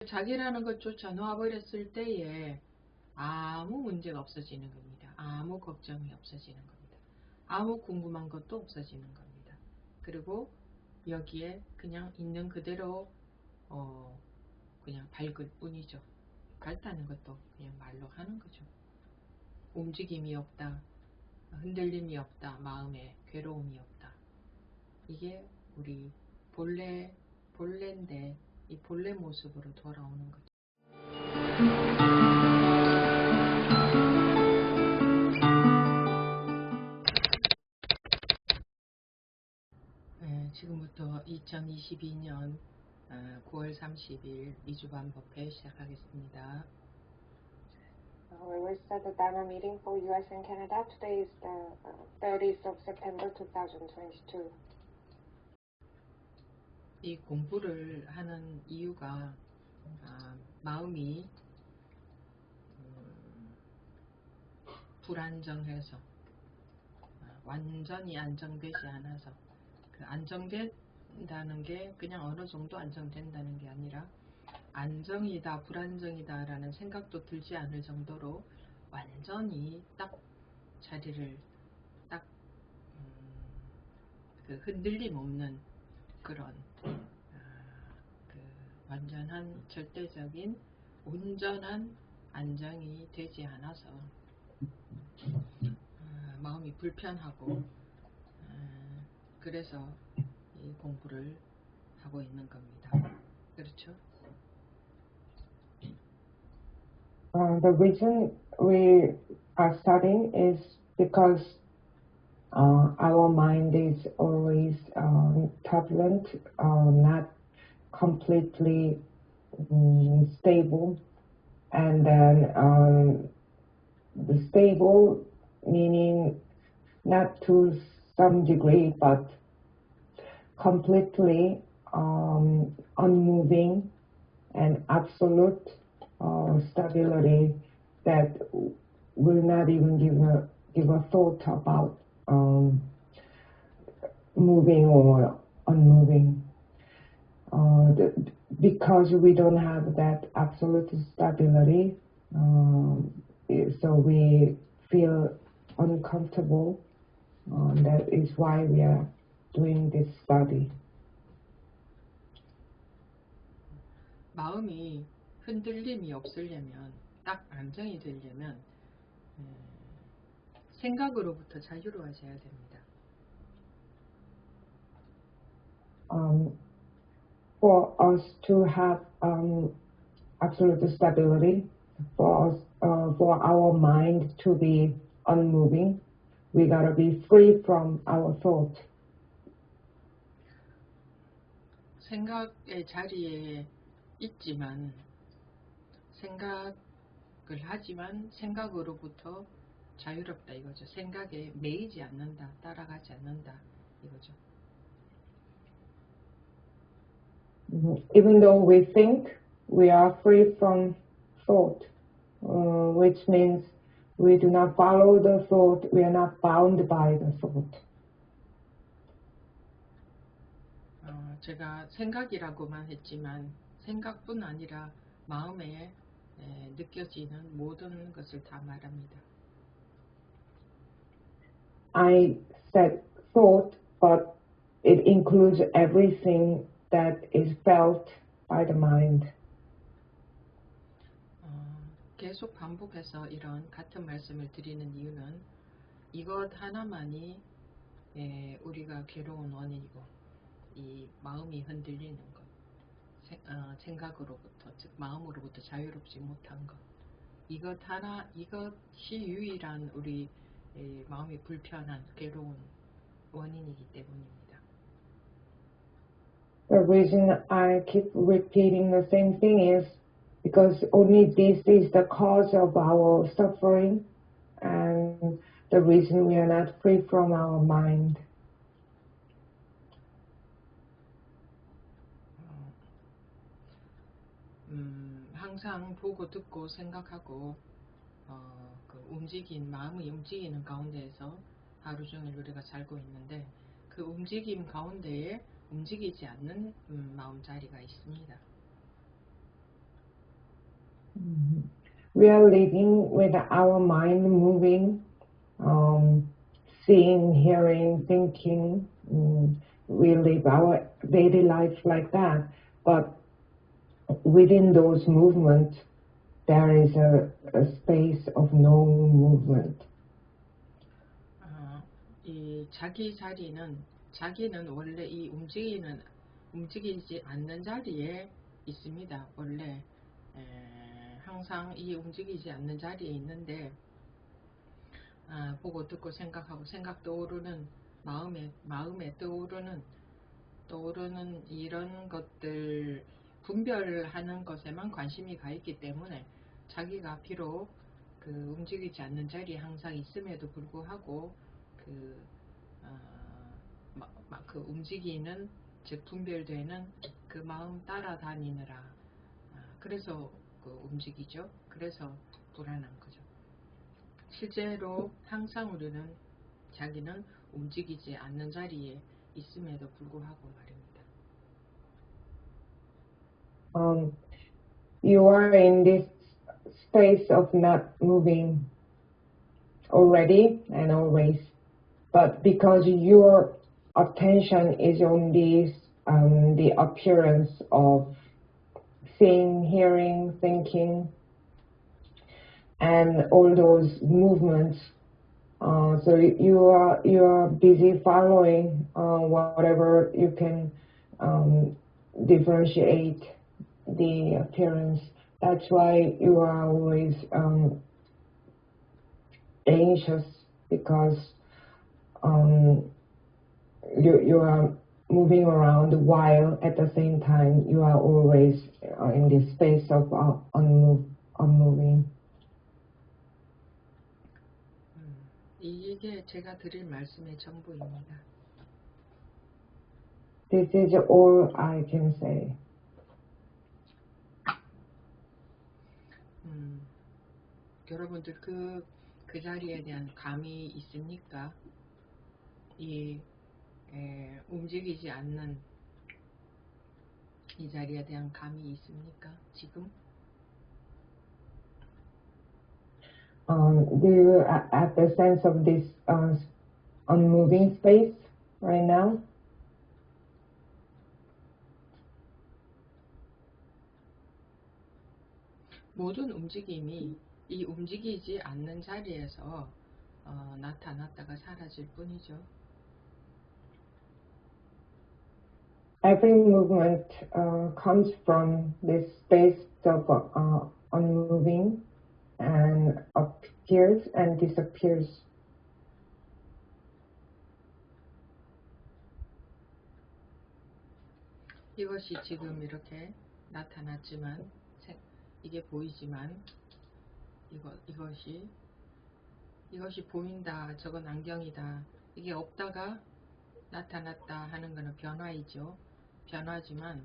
자기라는 것조차 놓아버렸을 때에 아무 문제가 없어지는 겁니다. 아무 걱정이 없어지는 겁니다. 아무 궁금한 것도 없어지는 겁니다. 그리고 여기에 그냥 있는 그대로 그냥 밝을 뿐이죠. 밝다는 것도 그냥 말로 하는 거죠. 움직임이 없다, 흔들림이 없다, 마음에 괴로움이 없다. 이게 우리 본래인데 이 본래 모습으로 돌아오는 거죠. 지금부터 2022년 9월 30일 2주 반법회 시작하겠습니다. We will start the Dharma meeting for US and Canada. Today is the 30th of September 2022. 이 공부를 하는 이유가 마음이 불안정해서 완전히 안정되지 않아서 그 안정된다는 게 그냥 어느 정도 안정된다는 게 아니라 안정이다 불안정이다 라는 생각도 들지 않을 정도로 완전히 딱 자리를 딱 그 흔들림 없는 그런 그 완전한 절대적인 온전한 안정이 되지 않아서 마음이 불편하고 그래서 이 공부를 하고 있는 겁니다. 그렇죠? The reason we are studying is because our mind is always turbulent, not completely stable, and then the stable meaning not to some degree, but completely unmoving and absolute stability that will not even give a thought about moving or unmoving. Because we don't have that absolute stability, so we feel uncomfortable. That is why we are doing this study. 마음이 흔들림이 없으려면, 딱 안정이 되려면 생각으로부터 자유로워져야 됩니다. For us to have absolute stability, for our mind to be unmoving, we gotta be free from our thought. 생각의 자리에 있지만 생각을 하지만 생각으로부터 자유롭다 이거죠. 생각에 매이지 않는다, 따라가지 않는다 이거죠. Even though we think, we are free from thought, which means we do not follow the thought, we are not bound by the thought. 제가 생각이라고만 했지만 생각뿐 아니라 마음에 느껴지는 모든 것을 다 말합니다. I said thought, but it includes everything that is felt by the mind. 계속 반복해서 이런 같은 말씀을 드리는 이유는 이것 하나만이 우리가 괴로운 원인이고 이 마음이 흔들리는 것, 생각으로부터 즉 마음으로부터 자유롭지 못한 것, 이것이 유일한 우리 마음이 불편한 괴로운 원인이기 때문입니다. The reason I keep repeating the same thing is because only this is the cause of our suffering and the reason we are not free from our mind. 항상 보고 듣고 생각하고 그 마음이 움직이는 가운데에서 하루 종일 우리가 살고 있는데 그 움직임 가운데에 움직이지 않는 마음자리가 있습니다. we are living with our mind moving, seeing, hearing, thinking. We live our daily life like that, but within those movements, there is a space of no movement. 이 자기 자리는 자기는 원래 이 움직이지 않는 자리에 있습니다. 원래 항상 이 움직이지 않는 자리에 있는데 보고 듣고 생각하고 생각 떠오르는 마음에 떠오르는 이런 것들 분별하는 것에만 관심이 가 있기 때문에 자기가 비록 그 움직이지 않는 자리에 항상 있음에도 불구하고 그 움직이는 즉 분별되는 그 마음 따라다니느라 그래서 그 움직이죠. 그래서 불안한 거죠. 실제로 항상 우리는 자기는 움직이지 않는 자리에 있음에도 불구하고 말입니다. You are in this space of not moving already and always, but because your attention is on this, the appearance of seeing, hearing, thinking, and all those movements. So you are busy following whatever you can differentiate the appearance. That's why you are always anxious, because you are moving around while at the same time you are always in this space of unmoving. 이게 제가 드릴 말씀의 전부입니다. This is all I can say. 여러분들 그 자리에 대한 감이 있습니까? 움직이지 않는 이 자리에 대한 감이 있습니까? 지금? Do you have the sense of this unmoving space right now? 모든 움직임이 이 움직이지 않는 자리에서 나타났다가 사라질 뿐이죠. Every movement comes from this space of unmoving and appears and disappears. 이것이 지금 이렇게 나타났지만 이게 보이지만 이것이 보인다, 저건 안경이다, 이게 없다가 나타났다 하는 것은 변화이죠. 변화지만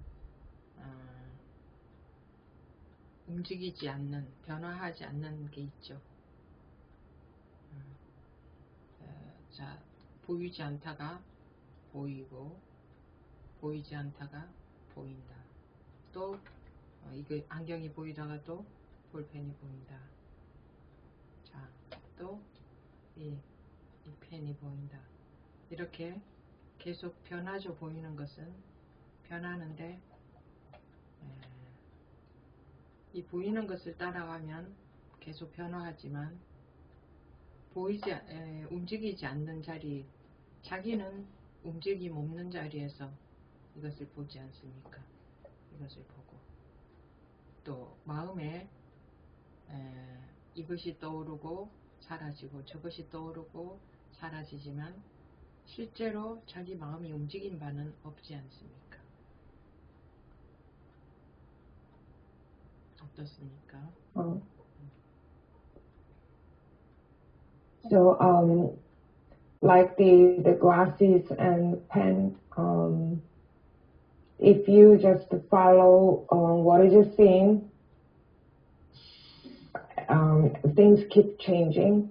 움직이지 않는, 변화하지 않는 게 있죠. 자, 보이지 않다가 보이고, 보이지 않다가 보인다. 또 이거 안경이 보이다가 또 볼펜이 보인다. 자, 또 이 펜이 보인다. 이렇게 계속 변하죠. 보이는 것은 변하는데 이 보이는 것을 따라가면 계속 변화하지만 움직이지 않는 자리, 자기는 움직임 없는 자리에서 이것을 보지 않습니까? 이것을 보고 또 마음에 이것이 떠오르고 사라지고 저것이 떠오르고 사라지지만 실제로 자기 마음이 움직인 바는 없지 않습니까? 어떻습니까? So, like the glasses and pen, if you just follow what is just seeing, things keep changing,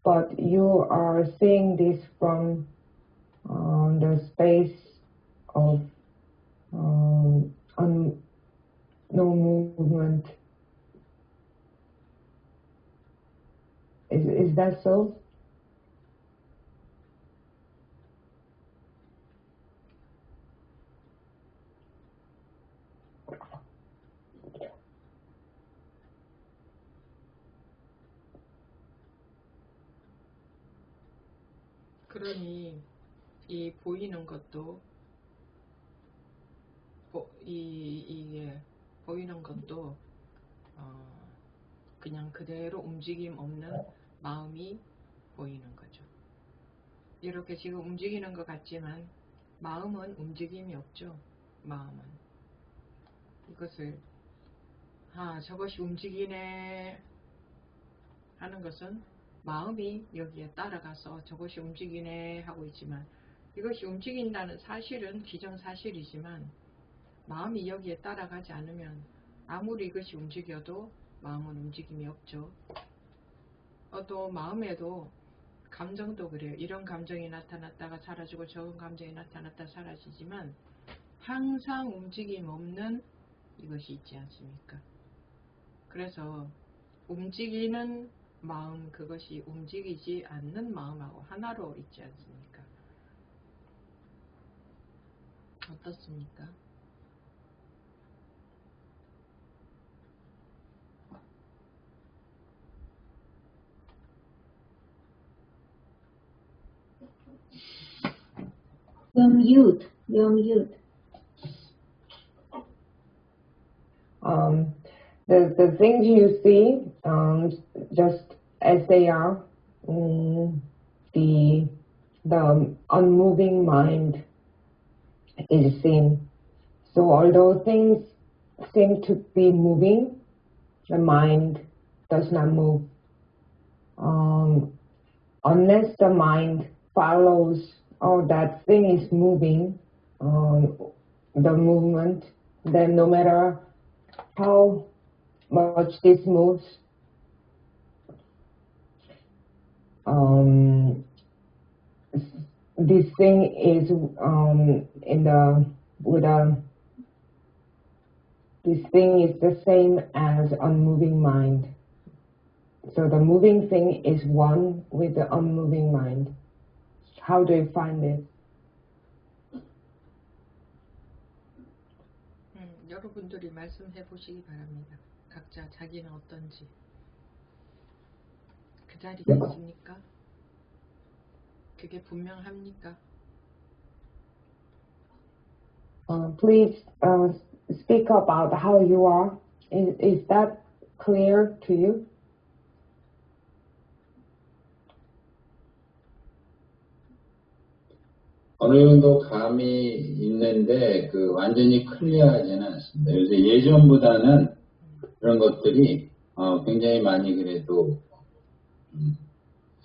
but you are seeing this from the space of no movement. Is that so? 그러니 이 보이는 것도 이게 보이는 것도 그냥 그대로 움직임 없는 마음이 보이는 거죠. 이렇게 지금 움직이는 것 같지만 마음은 움직임이 없죠. 마음은 이것을 저것이 움직이네 하는 것은 마음이 여기에 따라가서 저것이 움직이네 하고 있지만, 이것이 움직인다는 사실은 기정사실이지만 마음이 여기에 따라가지 않으면 아무리 이것이 움직여도 마음은 움직임이 없죠. 또 마음에도 감정도 그래요. 이런 감정이 나타났다가 사라지고 저런 감정이 나타났다 사라지지만 항상 움직임 없는 이것이 있지 않습니까? 그래서 움직이는 마음, 그것이 움직이지 않는 마음하고 하나로 있지 않습니까? 어떻습니까? Young youth. The things you see, just as they are, the unmoving mind is seen. So although things seem to be moving, the mind does not move. Unless the mind follows, that thing is moving, the movement, then no matter how much this moves, this thing is this thing is the same as unmoving mind. So the moving thing is one with the unmoving mind. How do you find it? 여러분들이 말씀해 보시기 바랍니다. 각자 자기는 어떤지. 그 자리가 있습니까? 그게 분명합니까? Please speak about how you are. Is that clear to you? 어느 정도 감이 있는데 완전히 클리어하지는 않습니다. 요새 예전보다는 그런 것들이 굉장히 많이 그래도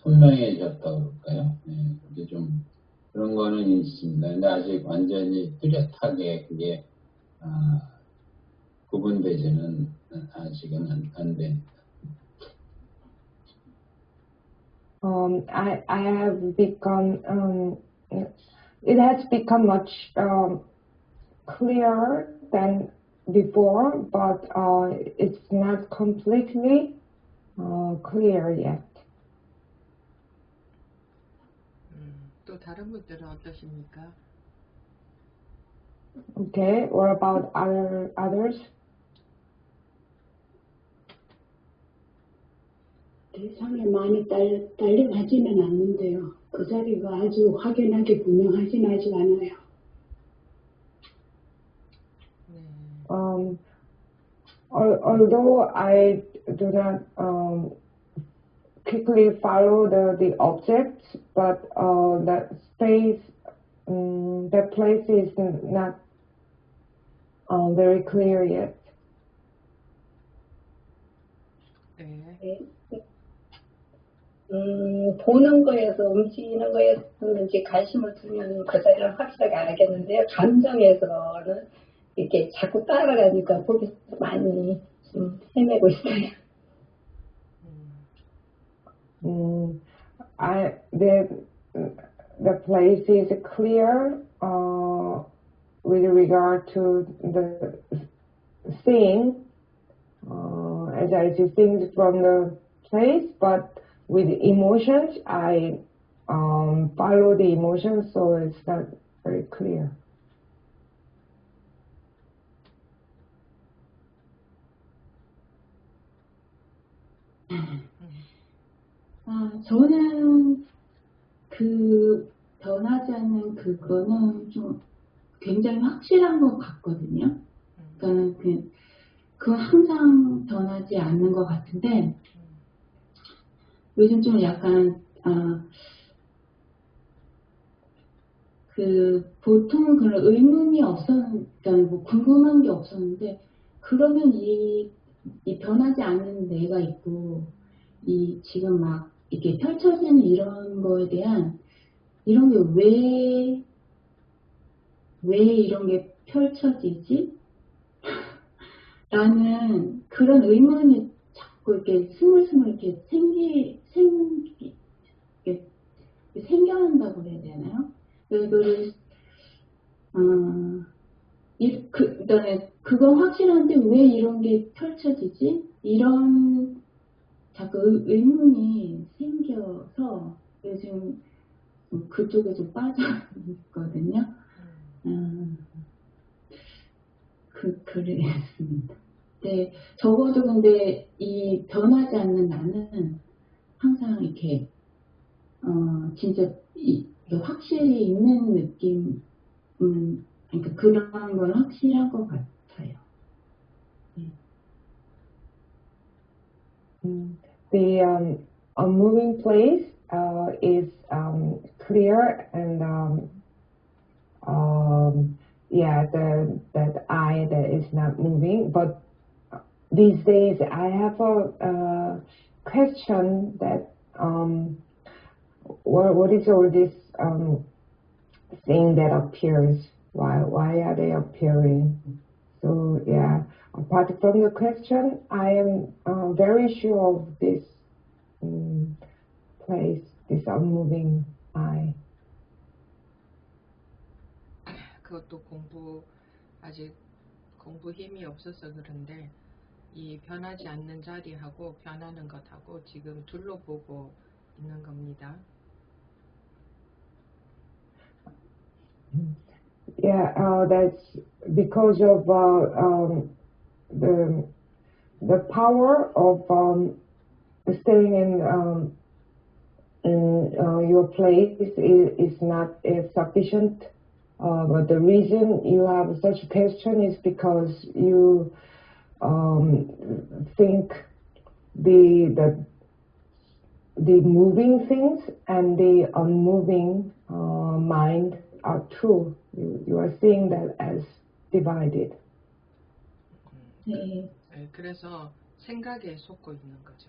선명해졌다고 그럴까요? 네, 그게 좀 그런 거는 있습니다. 근데 아직 완전히 뚜렷하게 그게 구분되지는 아직은 안 됩니다. I have become it has become much clearer than before, but it's not completely clear yet. 또 다른 분들은 어떠십니까? Okay, what about others? 대상에 많이 딸려가지는 않는데요. 그 자리가 아주 확연하게 분명하진 아직 않아요. Although I do not quickly follow the objects, but that space, that place is not very clear yet. 네. 보는 거에서 움직이는 거에서는 이제 관심을 두면 그 자리를 확실하게 알겠는데요. 감정에서는 이렇게 자꾸 따라가니까 거기서 많이 좀 헤매고 있어요. The place is clear with regard to the seeing, as I see things from the place, but with emotions, I follow the emotions, so it's not very clear. 저는 그 변하지 않는 그거는 좀 굉장히 확실한 것 같거든요. 그러니까 그건 항상 변하지 않는 것 같은데 요즘 좀 약간 보통은 그런 의문이 그러니까 뭐 궁금한 게 없었는데 그러면 이 변하지 않는 내가 있고 이 지금 막 이렇게 펼쳐지는 이런 거에 대한 이런 게 왜 이런 게 펼쳐지지? 라는 그런 의문이 자꾸 이렇게 스물스물 이렇게 생겨난다고 해야 되나요? 이거를, 그다음에 그건 확실한데 왜 이런 게 펼쳐지지? 이런 자꾸 의문이 생겨서 요즘 그쪽에 좀 빠져 있거든요. 그랬습니다. 네, 적어도 근데 이 변하지 않는 나는 항상 이렇게, 진짜 확실히 있는 느낌, 그러니까 그런 건 확실한 것 같아요. 네. The unmoving place is clear, and yeah, that I that is not moving. But these days I have a question that what is all this thing that appears? Why are they appearing? So yeah, apart from the question, I am very sure of this place, this unmoving I. 그것도 아직 공부 힘이 없어서 그런데 이 변하지 않는 자리하고 변하는 것하고 지금 둘러보고 있는 겁니다. Yeah, that's because of the power of staying in your place is not sufficient. But the reason you have such a question is because you think the moving things and the unmoving mind are true. You are seeing that as divided. 네. 그래서 생각에 속고 있는 거죠.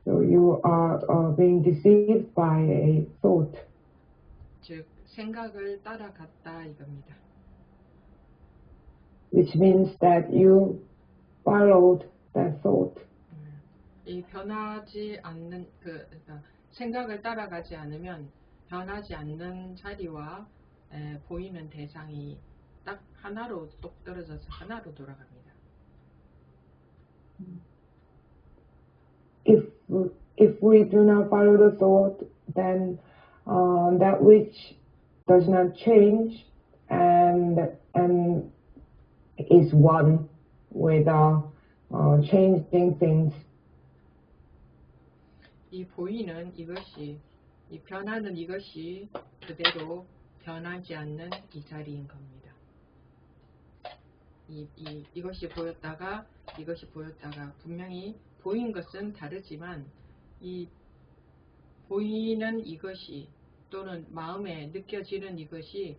So you are being deceived by a thought. 즉 생각을 따라갔다 이겁니다. Which means that you followed that thought. 이 변하지 않는 그러니까 생각을 따라가지 않으면 변하지 않는 자리와 보이는 대상이 딱 하나로 똑 떨어져서 하나로 돌아갑니다. If we do not follow the thought, then that which does not change and is one with changing things. 이 보이는 이것이 이 변하는 이것이 그대로 변하지 않는 이 자리인 겁니다. 이것이 보였다가 이것이 보였다가 분명히 보인 것은 다르지만 이 보이는 이것이 또는 마음에 느껴지는 이것이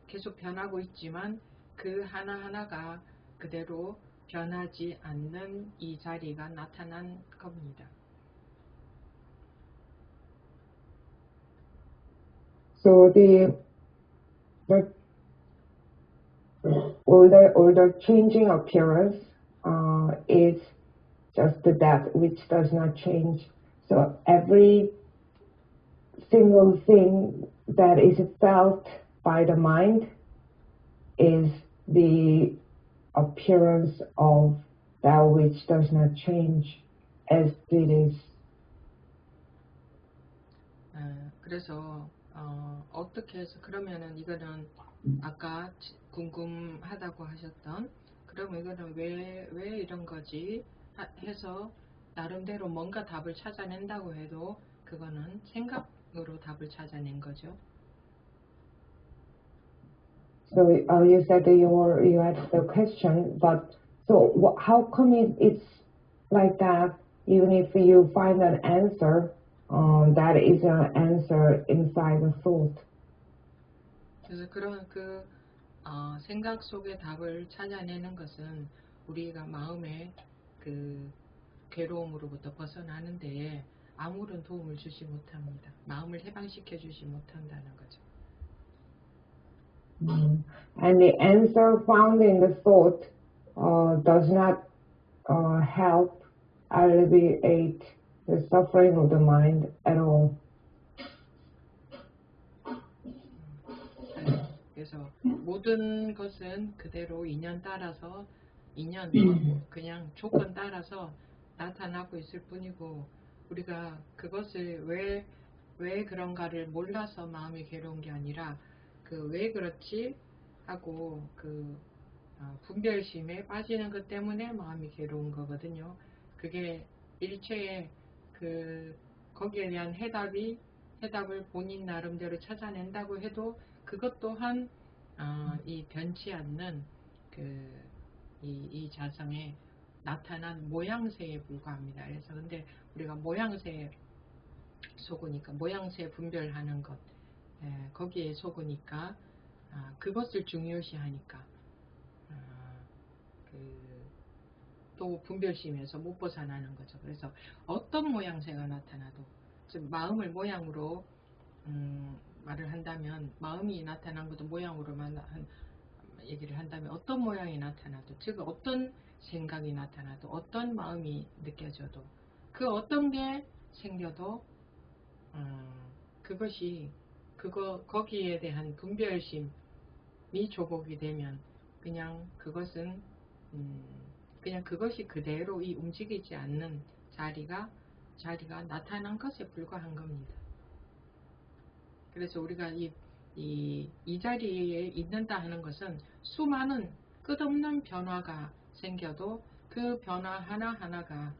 계속 변하고 있지만 그 하나하나가 그대로 변하지 않는 이 자리가 나타난 겁니다. So all the changing appearance is just that which does not change. So every single thing that is felt by the mind is the appearance of that which does not change. as it is. 그래서 어떻게 해서 그러면은 이거는 아까 궁금하다고 하셨던 그러면 이거는 왜 이런 거지 해서 나름대로 뭔가 답을 찾아낸다고 해도 그거는 생각으로 답을 찾아낸 거죠. So you said that you asked the question, but so how come it's like that? Even if you find an answer, that is an answer inside the thought. 그래서 그런 생각 속의 답을 찾아내는 것은 우리가 마음의 그 괴로움으로부터 벗어나는 데에 아무런 도움을 주지 못합니다. 마음을 해방시켜 주지 못한다는 거죠. And the answer found in the thought does not help alleviate the suffering of the mind at all. 그래서 모든 것은 그대로 인연 따라서 그냥 조건 따라서 나타나고 있을 뿐이고 우리가 그것을 왜 그런가를 몰라서 마음이 괴로운 게 아니라 그 왜 그렇지 하고 그 분별심에 빠지는 것 때문에 마음이 괴로운 거거든요. 그게 일체의 거기에 대한 해답을 본인 나름대로 찾아낸다고 해도 그것 또한 이 변치 않는 이 자성에 나타난 모양새에 불과합니다. 그래서 근데 우리가 모양새에 속으니까 모양새 분별하는 것 거기에 속으니까 그것을 중요시하니까 또 분별심에서 못 벗어나는 거죠. 그래서 어떤 모양새가 나타나도 즉 마음을 모양으로 말을 한다면 마음이 나타난 것도 모양으로만 얘기를 한다면 어떤 모양이 나타나도 즉 어떤 생각이 나타나도 어떤 마음이 느껴져도 그 어떤 게 생겨도 그것이 거기에 대한 분별심이 조복이 되면 그냥 그것은 그냥 그것이 그대로 이 움직이지 않는 자리가 나타난 것에 불과한 겁니다. 그래서 우리가 이 자리에 있는다 하는 것은 수많은 끝없는 변화가 생겨도 그 변화 하나하나가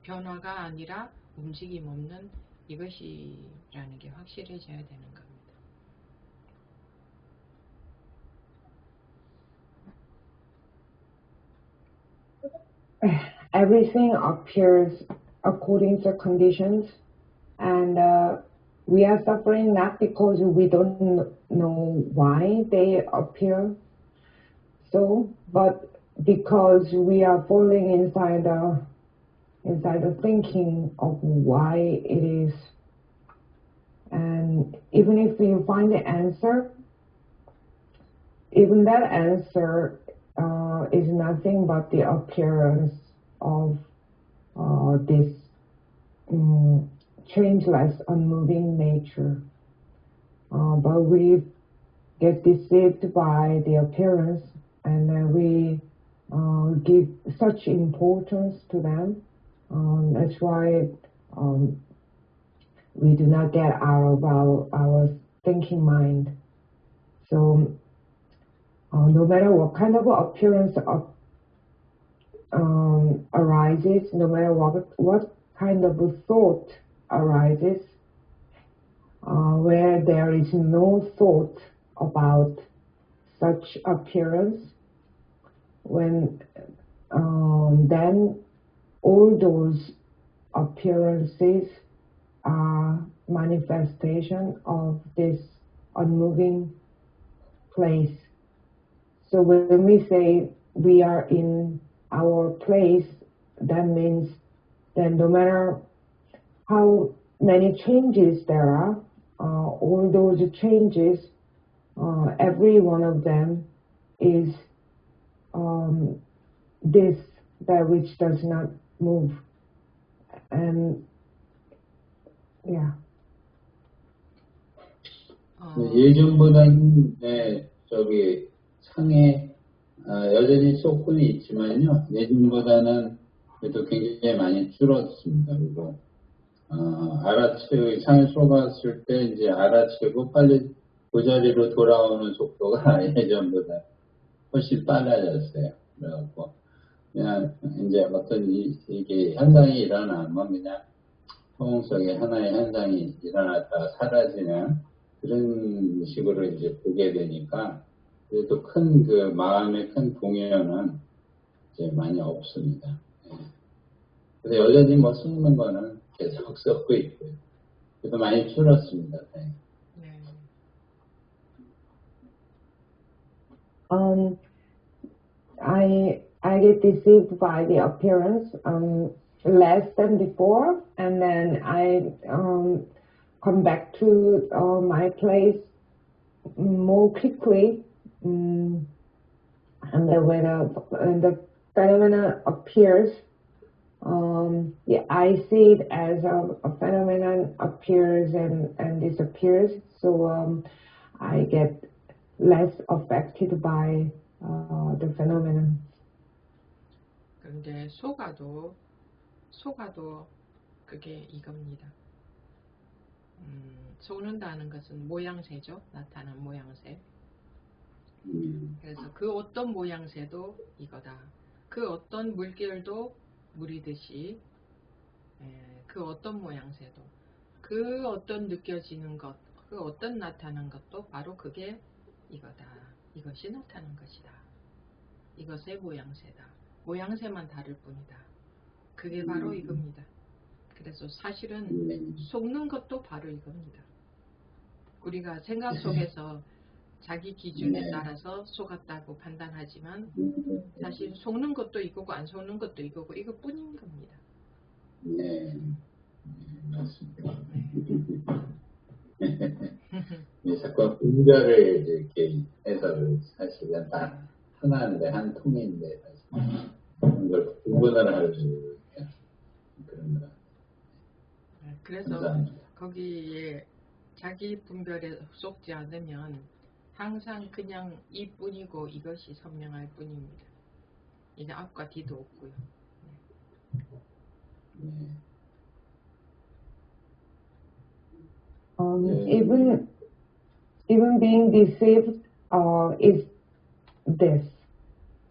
변화가 아니라 움직임 없는 이것이라는 게 확실해져야 되는 겁니다. Everything appears according to conditions, and we are suffering not because we don't know why they appear so, but because we are falling inside the thinking of why it is. And even if you find the answer, even that answer is nothing but the appearance of this changeless, unmoving nature. But we get deceived by the appearance, and we give such importance to them. That's why we do not get out of our thinking mind. So no matter what kind of appearance arises, no matter what kind of thought arises, where there is no thought about such appearance, when then all those appearances are manifestation of this unmoving place. So when we say we are in our place, that means that no matter how many changes there are, all those changes, every one of them is that which does not move. And yeah. 예전보다는 상에 여전히 소근이 있지만요. 예전보다는 그래도 굉장히 많이 줄었습니다. 그리고 상에 속았을 때 이제 알아채고 빨리 그 자리로 돌아오는 속도가 예전보다 훨씬 빨라졌어요. 그래갖고 그냥 이제 어떤 이게 현상이 일어나면 그냥 허공 속에 하나의 현상이 일어났다가 사라지는 그런 식으로 이제 보게 되니까 그래도 큰 그 마음의 큰 동요는 이제 많이 없습니다. 예. 그래서 여전히 뭐 썩는 거는 계속 썩고 있고요. 그래도 많이 줄었습니다. 네. 네. I get deceived by the appearance less than before, and then I come back to my place more quickly. And then when the phenomenon appears, yeah, I see it as a phenomenon appears and disappears. So I get less affected by the phenomenon. 그런데 속아도 그게 이겁니다. 속는다는 것은 모양새죠. 나타난 모양새. 그래서 그 어떤 모양새도 이거다. 그 어떤 물결도 물이듯이 그 어떤 모양새도 그 어떤 느껴지는 것, 그 어떤 나타난 것도 바로 그게 이거다. 이것이 나타난 것이다. 이것의 모양새다. 모양새만 다를 뿐이다. 그게 바로 이겁니다. 그래서 사실은 속는 것도 바로 이겁니다. 우리가 생각 속에서 자기 기준에 따라서 속았다고 판단하지만 사실 속는 것도 이거고 안 속는 것도 이거고 이것뿐인 겁니다. 네, 맞습니다. 네. 자꾸 분별을 이렇게 해서 사실은 다 하나인데 한 통인데 사실 그걸 구분을 할 수 있는 그런 거. 그래서 감사합니다. 거기에 자기 분별에 속지 않으면 항상 그냥 이뿐이고 이것이 선명할 뿐입니다. 이게 앞과 뒤도 없고요. Even being deceived is this.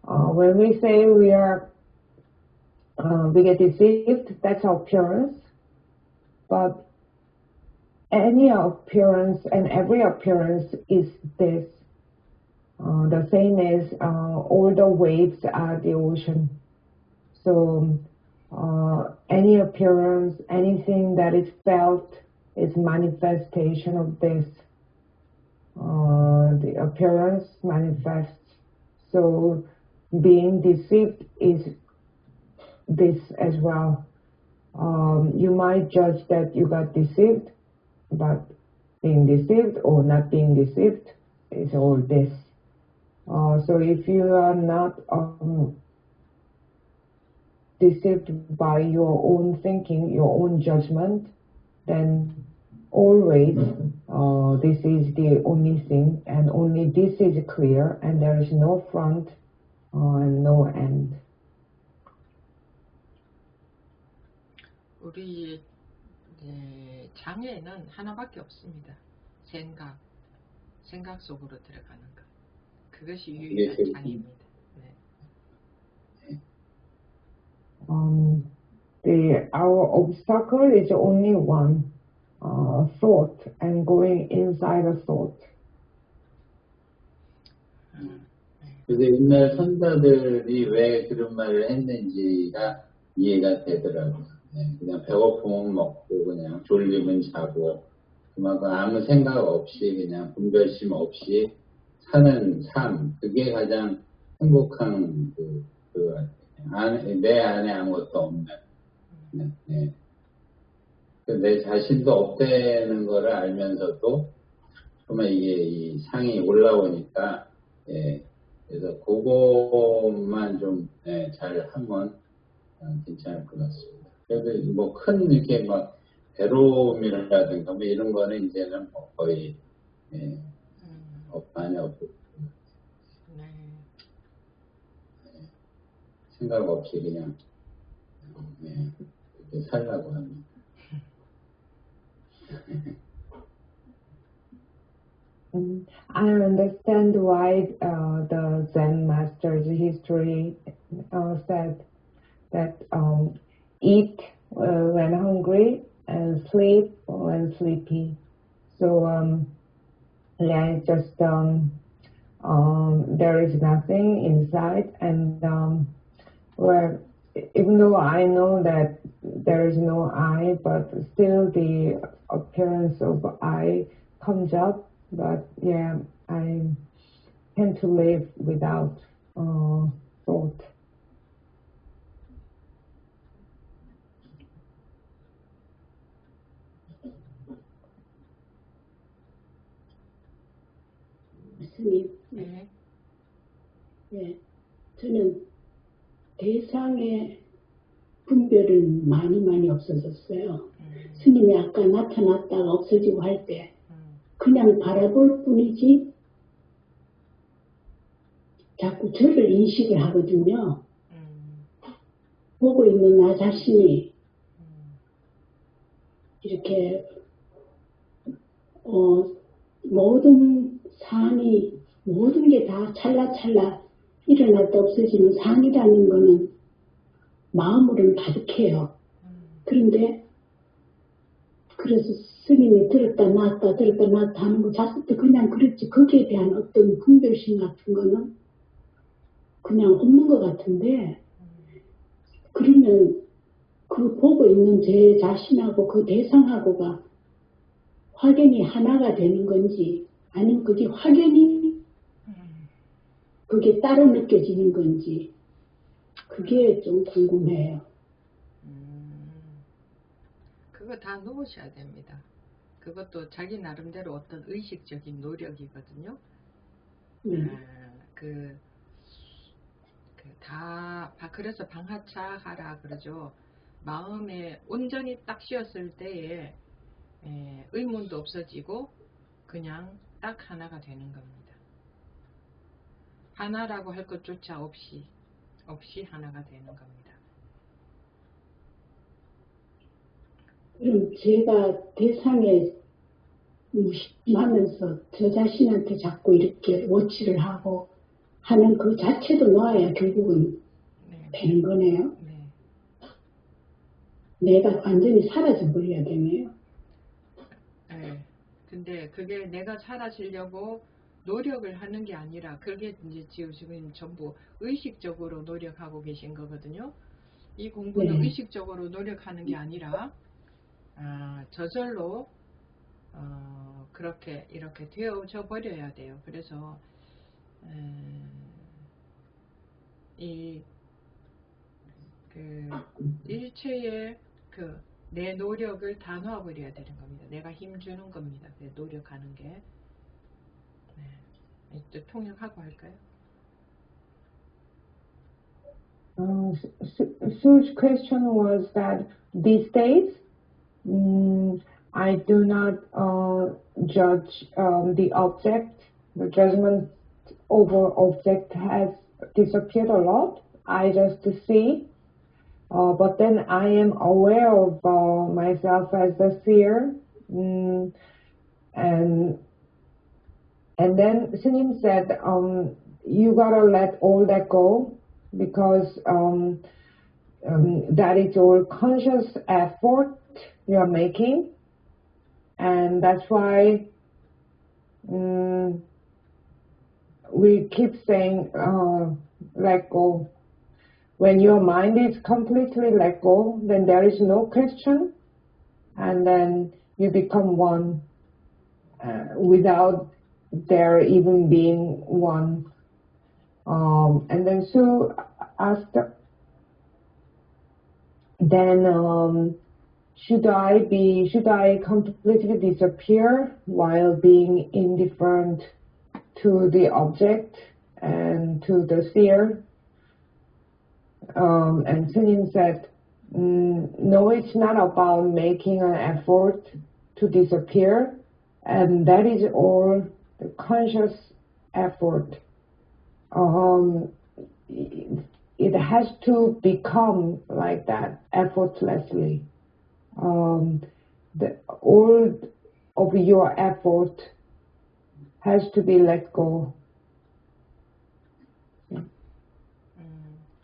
When we say we get deceived, that's our appearance. But any appearance and every appearance is this. The same as all the waves are the ocean. So any appearance, anything that is felt is manifestation of this. The appearance manifests. So being deceived is this as well. You might judge that you got deceived, but being deceived or not being deceived is all this. So if you are not deceived by your own thinking, your own judgment, then always this is the only thing, and only this is clear, and there is no front and no end. 우리 장애는 하나밖에 없습니다. 생각 속으로 들어가는 것. 그것이 유일한 장애입니다. 네. Our obstacle is only one, thought, and going inside a thought. 그래서 옛날 선사들이 왜 그런 말을 했는지가 이해가 되더라고요. 그냥 배고프면 먹고 그냥 졸리면 자고 그만큼 아무 생각 없이 그냥 분별심 없이 사는 삶, 그게 가장 행복한 내 안에 아무것도 없는 내 자신도 없다는 거를 알면서도 정말 이게 이 상이 올라오니까 그래서 그것만 좀 잘 하면 괜찮을 것 같습니다. 그래도 뭐 큰 이렇게 막 괴로움이라든가 뭐 이런 거는 이제는 뭐 거의 많이 없고 생각 없이 그냥 네, 그렇게 살라고 합니다. I understand why the Zen master's history said that eat when hungry and sleep when sleepy. So yeah, it's just there is nothing inside, and well, even though I know that there is no I, but still the appearance of I comes up. But yeah, I tend to live without thought. 스님, 네. 네, 저는 대상의 분별은 많이 없어졌어요. 스님이 아까 나타났다가 없어지고 할 때 그냥 바라볼 뿐이지 자꾸 저를 인식을 하거든요. 보고 있는 나 자신이 이렇게 모든 상이 모든 게 다 찰나찰나 일어났다 없어지는 상이라는 거는 마음으로는 가득해요. 그런데 그래서 스님이 들었다 놨다 하는 거 잤을 때 그냥 그렇지 거기에 대한 어떤 분별심 같은 거는 그냥 없는 것 같은데 그러면 그 보고 있는 제 자신하고 그 대상하고가 확연히 하나가 되는 건지 아니면 그게 확연히 그게 따로 느껴지는 건지 그게 좀 궁금해요. 그거 다 놓으셔야 됩니다. 그것도 자기 나름대로 어떤 의식적인 노력이거든요. 그래서 방하차 하라 그러죠. 마음에 온전히 딱 쉬었을 때에 의문도 없어지고 그냥 딱 하나가 되는 겁니다. 하나라고 할 것조차 없이 하나가 되는 겁니다. 그럼 제가 대상에 무심하면서 저 자신한테 자꾸 이렇게 워치를 하고 하는 그 자체도 놓아야 결국은 되는 거네요. 네. 내가 완전히 사라져 버려야 되네요. 네. 근데 그게 내가 사라지려고 노력을 하는 게 아니라 그게 이제 지금 전부 의식적으로 노력하고 계신 거거든요. 이 공부는 의식적으로 노력하는 게 아니라 저절로 그렇게 이렇게 되어져 버려야 돼요. 그래서 일체의 내 노력을 다 놓아버려야 되는 겁니다. 내가 힘주는 겁니다. 노력하는 게. 또 통역하고 할까요? Su's question was that these days I do not judge the object. The judgment over object has disappeared a lot. I just see, but then I am aware of myself as a seer, and then Snim said, you gotta let all that go because that is all conscious effort you are making, and that's why we keep saying let go. When your mind is completely let go, then there is no question, and then you become one without there even being one. And then Sue asked, then should I completely disappear while being indifferent to the object and to the seer? And Sunim said, no, it's not about making an effort to disappear, and that is all the conscious effort. it has to become like that effortlessly. All of your effort has to be let go.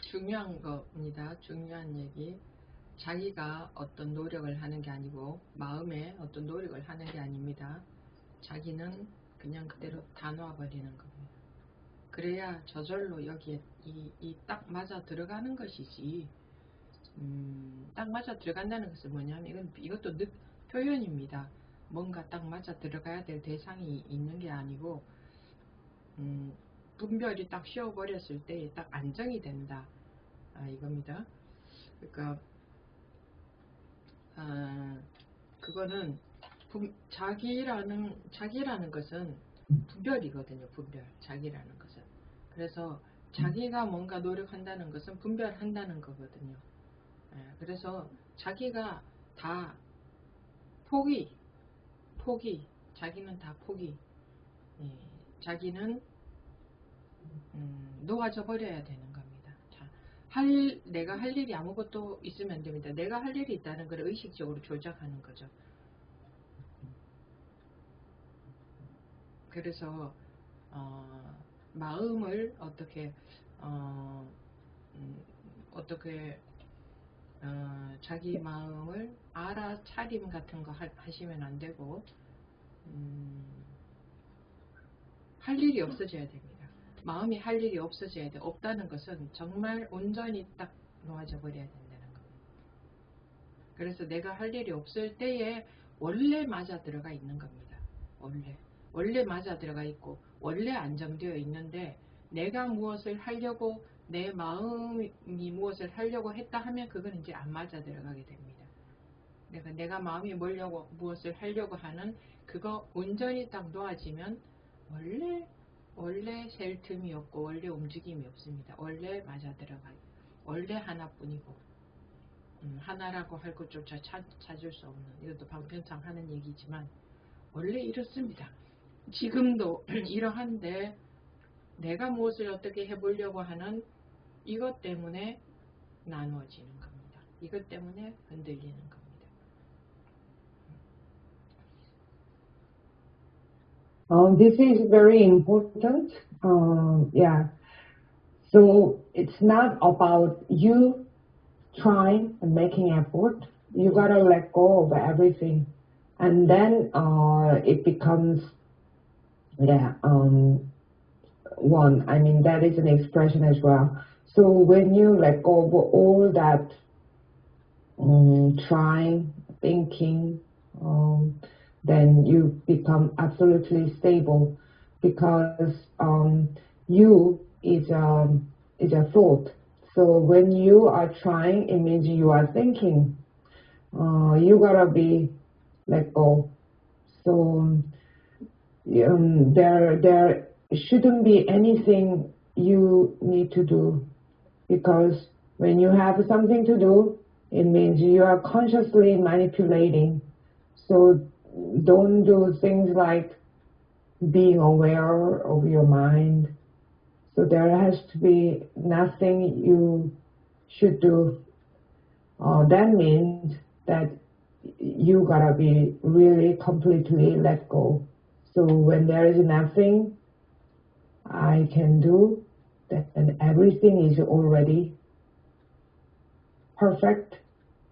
중요한 겁니다. 중요한 얘기. 자기가 어떤 노력을 하는 게 아니고 마음에 어떤 노력을 하는 게 아닙니다. 자기는 그냥 그대로 다 놓아버리는 겁니다. 그래야 저절로 여기에 딱 맞아 들어가는 것이지. 딱 맞아 들어간다는 것은 뭐냐면 이것도 표현입니다. 뭔가 딱 맞아 들어가야 될 대상이 있는 게 아니고 분별이 딱 쉬어버렸을 때 딱 안정이 된다. 이겁니다. 그러니까 그거는 자기라는 것은 분별이거든요. 분별. 자기라는 것은. 그래서 자기가 뭔가 노력한다는 것은 분별한다는 거거든요. 그래서 자기가 다 포기. 자기는 다 포기. 자기는 놓아져 버려야 되는 겁니다. 자, 내가 할 일이 아무것도 있으면 안 됩니다. 내가 할 일이 있다는 걸 의식적으로 조작하는 거죠. 그래서 마음을 어떻게 자기 마음을 알아차림 같은 거 하시면 안 되고 할 일이 없어져야 됩니다. 마음이 할 일이 없어져야 돼. 없다는 것은 정말 온전히 딱 놓아져 버려야 된다는 겁니다. 그래서 내가 할 일이 없을 때에 원래 맞아 들어가 있는 겁니다. 원래 맞아 들어가 있고 원래 안정되어 있는데 내가 무엇을 하려고 내 마음이 무엇을 하려고 했다 하면 그건 이제 안 맞아 들어가게 됩니다. 내가 마음이 무엇을 하려고 하는 그거 온전히 딱 놓아지면 원래 셀 틈이 없고 원래 움직임이 없습니다. 원래 맞아 들어가요. 원래 하나뿐이고 하나라고 할 것조차 찾을 수 없는, 이것도 방편상 하는 얘기지만 원래 이렇습니다. 지금도 이러한데 내가 무엇을 어떻게 해보려고 하는 이것 때문에 나누어지는 겁니다. 이것 때문에 흔들리는 겁니다. This is very important. Yeah. So it's not about you trying and making effort. You gotta let go of everything, and then it becomes one. I mean, that is an expression as well. So when you let go of all that trying, thinking, then you become absolutely stable, because you is a thought. So when you are trying, it means you are thinking. You gotta be let go. So there shouldn't be anything you need to do, because when you have something to do, it means you are consciously manipulating. So don't do things like being aware of your mind. So there has to be nothing you should do. That means that you gotta be really completely let go. So when there is nothing I can do, then everything is already perfect.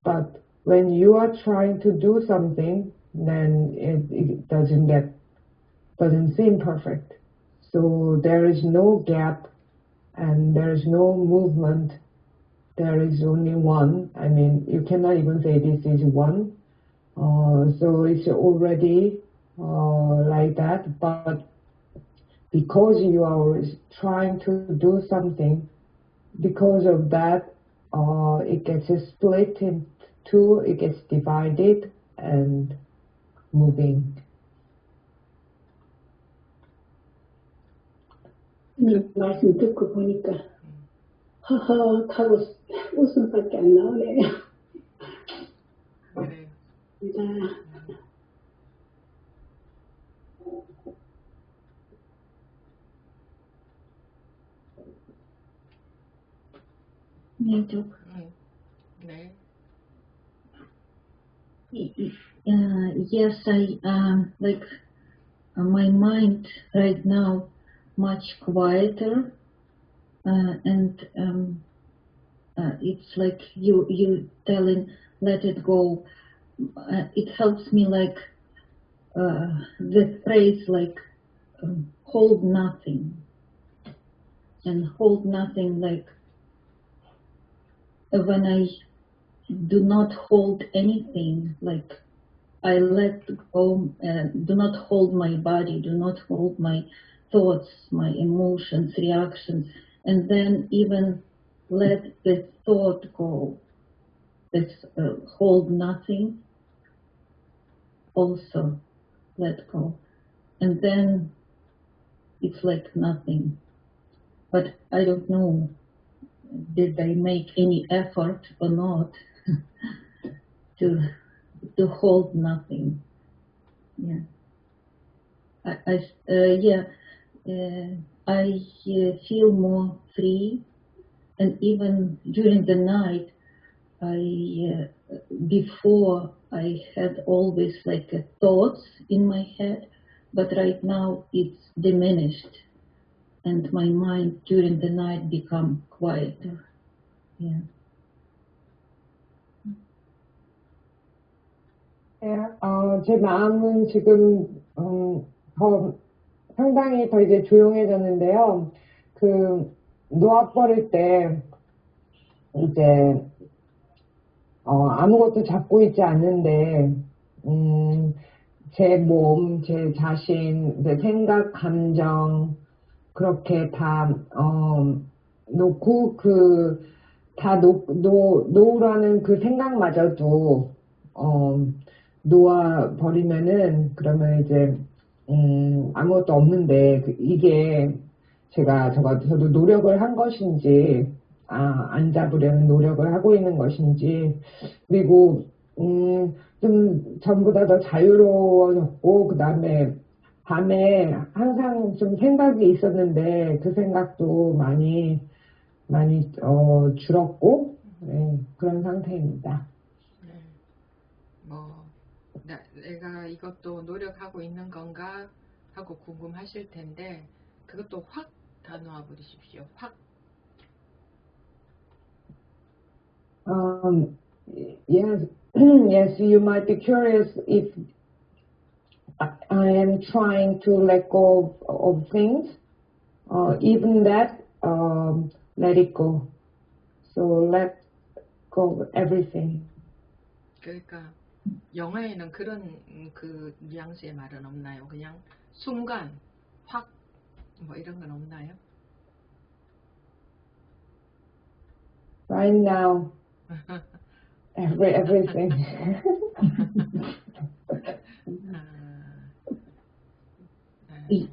But when you are trying to do something, then it doesn't seem perfect. So there is no gap and there is no movement. There is only one. I mean, you cannot even say this is one. So it's already like that. But because you are always trying to do something, because of that, it gets split into two, it gets divided and moving. 말씀 듣고 보니까 허허하고 웃음밖에 안 나오네요. 그래요. 네, 저, 네. yes, like my mind right now much quieter, and it's like you telling let it go. It helps me like the phrase like hold nothing, and hold nothing like when I do not hold anything, like I let go, do not hold my body, do not hold my thoughts, my emotions, reactions, and then even let the thought go, this hold nothing, also let go. And then it's like nothing. But I don't know, did I make any effort or not to hold nothing? Yeah. I feel more free, and even during the night, before I had always like thoughts in my head, but right now it's diminished, and my mind during the night become quieter. Yeah. 제 마음은 지금 더 상당히 더 이제 조용해졌는데요. 놓아버릴 때 이제 아무것도 잡고 있지 않는데 제 몸, 제 자신, 제 생각, 감정 그렇게 다 놓고 다 놓으라는 그 생각마저도 놓아버리면은 그러면 이제 아무것도 없는데 이게 저도 노력을 한 것인지 안 잡으려는 노력을 하고 있는 것인지, 그리고 좀 전보다 더 자유로워졌고, 그 다음에 밤에 항상 좀 생각이 있었는데 그 생각도 많이 줄었고, 네, 그런 상태입니다. 내가 이것도 노력하고 있는 건가 하고 궁금하실 텐데 그것도 확 다 놓아버리십시오. 확. Yes, yes, you might be curious if I am trying to let go of things, even that, let it go. So let go of everything. 그러니까 영어에는 그런 그 뉘앙스의 말은 없나요? 그냥 순간, 확, 뭐 이런 건 없나요? Right now, everything.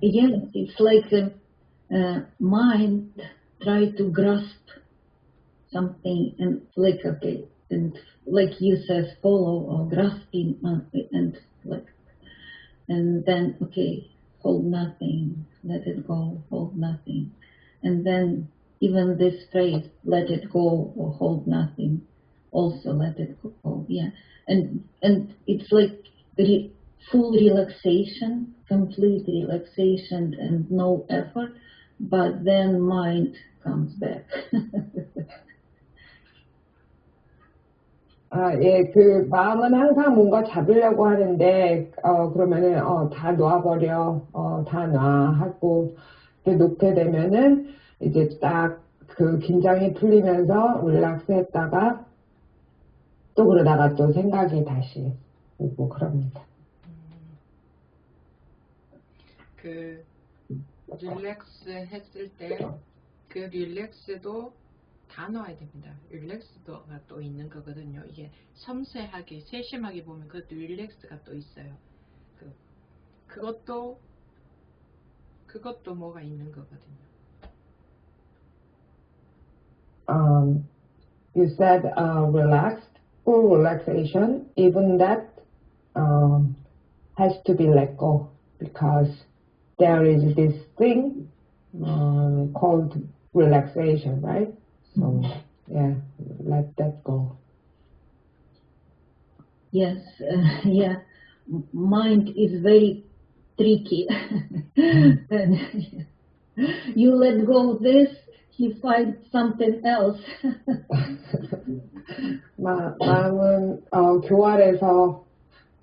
Yes, it's like mind try to grasp something, and like okay, and like you said, follow or grasping, and then okay, hold nothing, let it go, hold nothing, and then even this phrase, let it go or hold nothing, also let it go, yeah, and it's like full relaxation, complete relaxation, and no effort, but then mind comes back. 예, 마음은 항상 뭔가 잡으려고 하는데, 그러면은, 다 놓아버려, 다 놔, 하고, 놓게 되면은, 이제 딱 긴장이 풀리면서 릴락스 했다가, 또 그러다가 또 생각이 다시 오고 그럽니다. 릴렉스 했을 때, 그 릴렉스도 다 넣어야 됩니다. 릴렉스가 또 있는 거거든요. 이게 섬세하게, 세심하게 보면 그것도 릴렉스가 또 있어요. 그것도 뭐가 있는 거거든요. You said relaxed, full relaxation, even that has to be let go, because there is this thing called relaxation, right? So, yeah, let that go. Yes, yeah. Mind is very tricky. And you let go of this, you find something else. 마음은 교활해서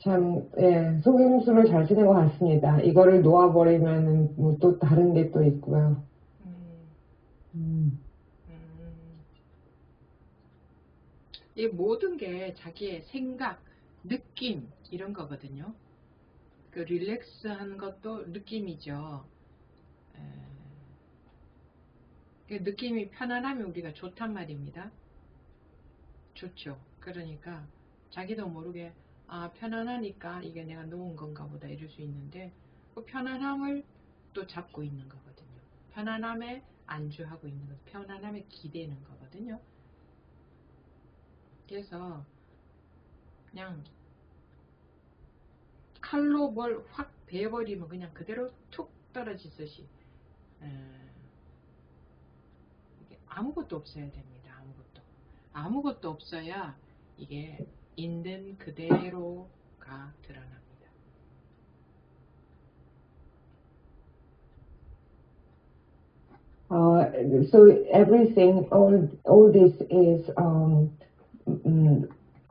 참 예, 속임수를 잘 쓰는 것 같습니다. 이거를 놓아버리면 뭐 또 다른 게 또 있고요. 이 모든 게 자기의 생각, 느낌 이런 거거든요. 그 릴렉스한 것도 느낌이죠. 그 느낌이 편안하면 우리가 좋단 말입니다. 좋죠. 그러니까 자기도 모르게 아 편안하니까 이게 내가 놓은 건가 보다 이럴 수 있는데 그 편안함을 또 잡고 있는 거거든요. 편안함에 안주하고 있는 거, 편안함에 기대는 거거든요. 그래서 그냥 칼로 뭘 확 베어버리면 그냥 그대로 툭 떨어지듯이 이게 아무것도 없어야 됩니다. 아무것도 없어야 이게 있는 그대로가 드러납니다. So everything, all this is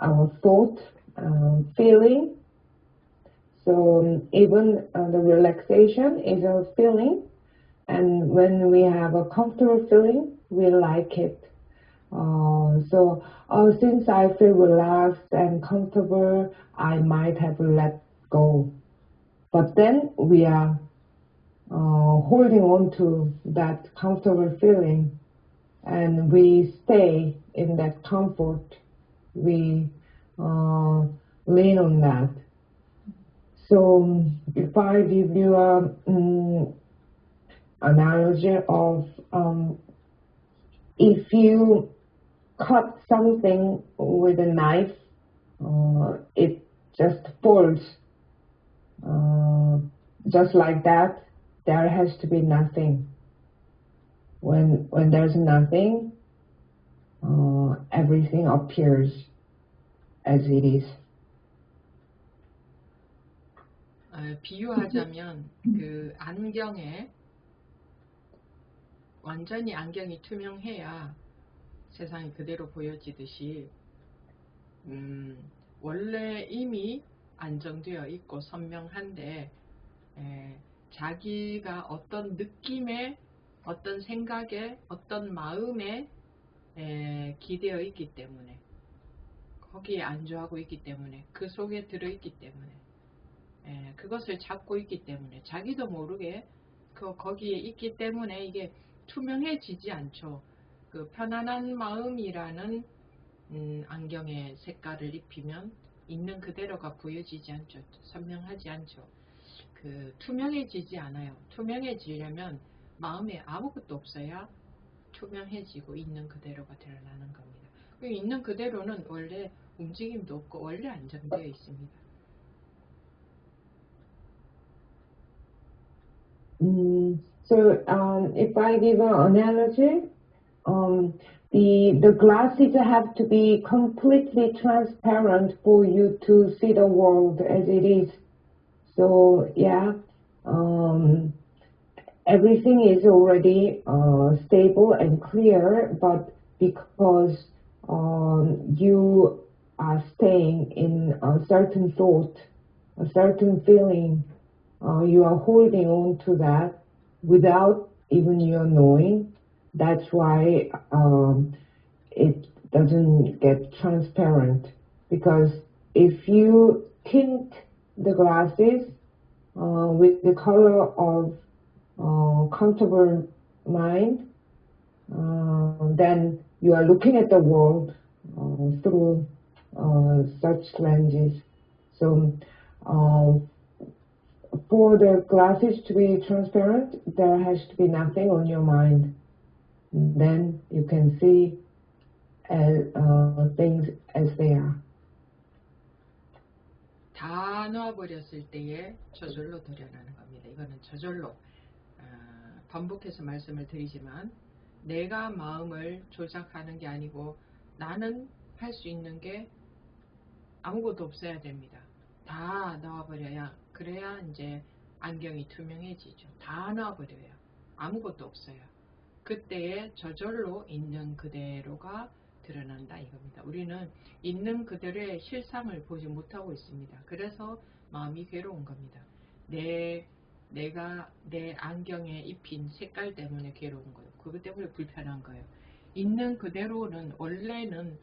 our thought, feeling. So even the relaxation is a feeling, and when we have a comfortable feeling, we like it. So since I feel relaxed and comfortable, I might have let go. But then we are holding on to that comfortable feeling, and we stay in that comfort. We lean on that. So if I give you an analogy of if you cut something with a knife, it just falls. Just like that, there has to be nothing. When there's nothing, everything appears as it is. 비유하자면 그 안경에 완전히 안경이 투명해야 세상이 그대로 보여지듯이 원래 이미 안정되어 있고 선명한데 자기가 어떤 느낌에 어떤 생각에 어떤 마음에 기대어 있기 때문에 거기에 안주하고 있기 때문에 그 속에 들어있기 때문에 그것을 잡고 있기 때문에 자기도 모르게 거기에 있기 때문에 이게 투명해지지 않죠. 그 편안한 마음이라는 안경의 색깔을 입히면 있는 그대로가 보여지지 않죠. 선명하지 않죠. 그 투명해지지 않아요. 투명해지려면 마음에 아무것도 없어야 투명해지고 있는 그대로가 드러나는 겁니다. 있는 그대로는 원래 움직임도 없고 원래 안정되어 있습니다. So if I give an analogy, the glasses have to be completely transparent for you to see the world as it is. So yeah, everything is already stable and clear, but because you are staying in a certain thought, a certain feeling, you are holding on to that without even your knowing. That's why it doesn't get transparent. Because if you tint the glasses with the color of comfortable mind, then you are looking at the world through such lenses. So for the glasses to be transparent, there has to be nothing on your mind. Then you can see things as they are. 다 놓아버렸을 때에 저절로 드러나는 겁니다. 이거는 저절로 반복해서 말씀을 드리지만 내가 마음을 조작하는 게 아니고 나는 할 수 있는 게 아무것도 없어야 됩니다. 다 넣어버려야, 그래야 이제 안경이 투명해지죠. 다 넣어버려야 아무것도 없어요. 그때에 저절로 있는 그대로가 드러난다 이겁니다. 우리는 있는 그대로의 실상을 보지 못하고 있습니다. 그래서 마음이 괴로운 겁니다. 내가 내 안경에 입힌 색깔 때문에 괴로운 거예요. 그것 때문에 불편한 거예요. 있는 그대로는 원래는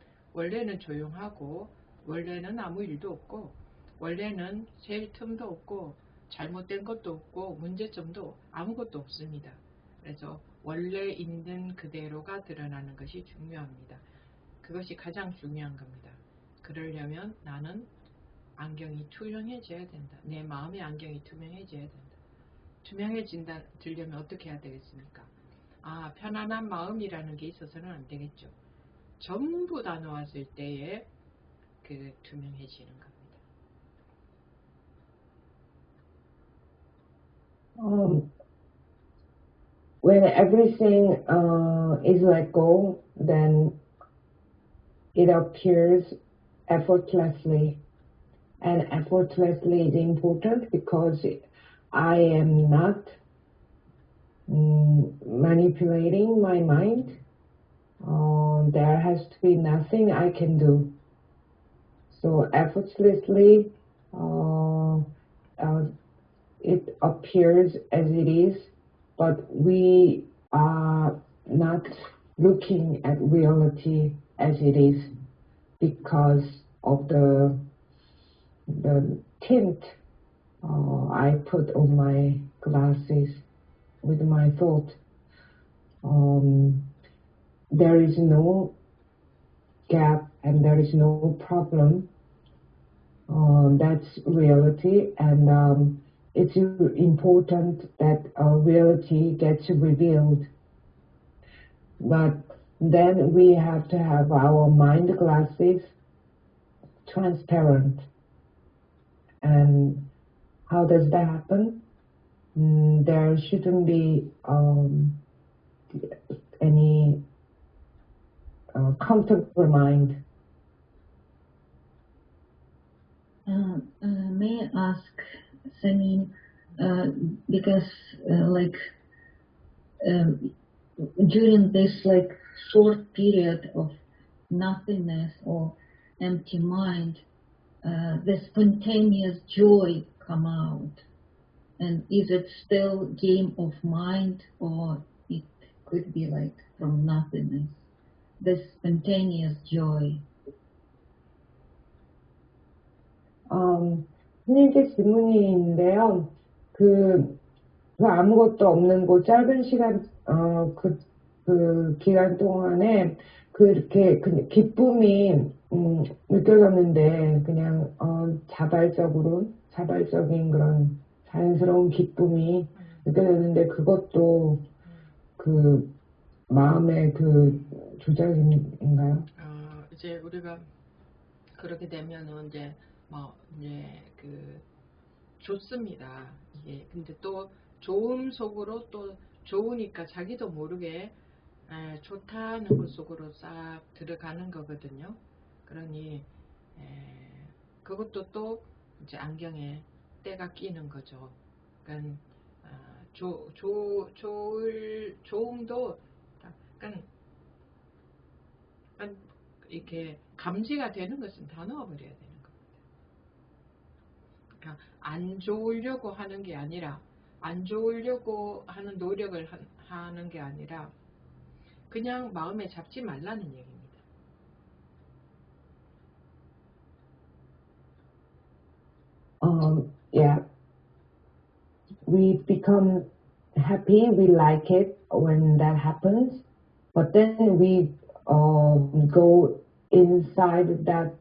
조용하고, 원래는 아무 일도 없고, 원래는 셀 틈도 없고, 잘못된 것도 없고, 문제점도 아무것도 없습니다. 그래서 원래 있는 그대로가 드러나는 것이 중요합니다. 그것이 가장 중요한 겁니다. 그러려면 나는 안경이 투명해져야 된다. 내 마음의 안경이 투명해져야 된다. 투명해지려면 어떻게 해야 되겠습니까? 편안한 마음이라는 게 있어서는 안 되겠죠. 전부 다 놓았을 때에 그 투명해지는 겁니다. When everything is let go, then it appears effortlessly. And effortlessly is important because I am not manipulating my mind. There has to be nothing I can do. So effortlessly, it appears as it is, but we are not looking at reality as it is because of the tint I put on my glasses with my thought. There is no gap and there is no problem. That's reality, and it's important that reality gets revealed. But then we have to have our mind glasses transparent. And how does that happen? There shouldn't be any comfortable mind. May I ask, Samin, because during this short period of nothingness or empty mind, the spontaneous joy come out, and is it still game of mind, or it could be from nothingness, the spontaneous joy? 선생님께 질문인데요. 그 아무것도 없는 그 짧은 시간, 그 기간 동안에 그렇게 기쁨이 느껴졌는데, 그냥 자발적인 그런 자연스러운 기쁨이 느껴졌는데, 그것도 그 마음의 그 조작인가요? 이제 우리가 그렇게 되면은 이제 좋습니다. 이게 근데 또 좋음 속으로 또 좋으니까 자기도 모르게 좋다는 것 속으로 싹 들어가는 거거든요. 그러니 그것도 또 이제 안경에 때가 끼는 거죠. 그러니까 좋음도 약간 이렇게 감지가 되는 것은 다 넣어버려야 되는 겁니다. 그러니까 안 좋으려고 하는 게 아니라, 안 좋으려고 하는 노력을 하는 게 아니라 그냥 마음에 잡지 말라는 얘기입니다. Yeah. We become happy, we like it when that happens, but then we go inside that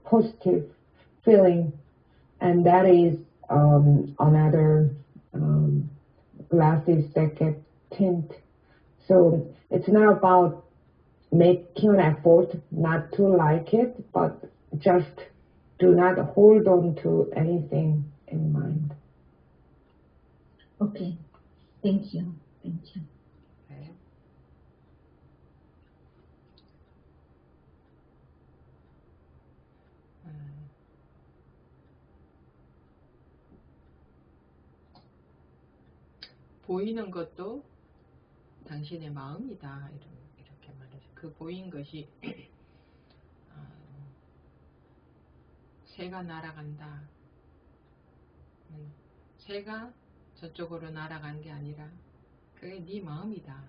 positive feeling, and that is another glasses that get tint. So it's not about making an effort not to like it, but just do not hold on to anything in mind. Okay, thank you. 네. 보이는 것도 당신의 마음이다. 이렇게 말해서 그 보인 것이 새가 날아간다. 새가 저쪽으로 날아간 게 아니라 그게 네 마음이다.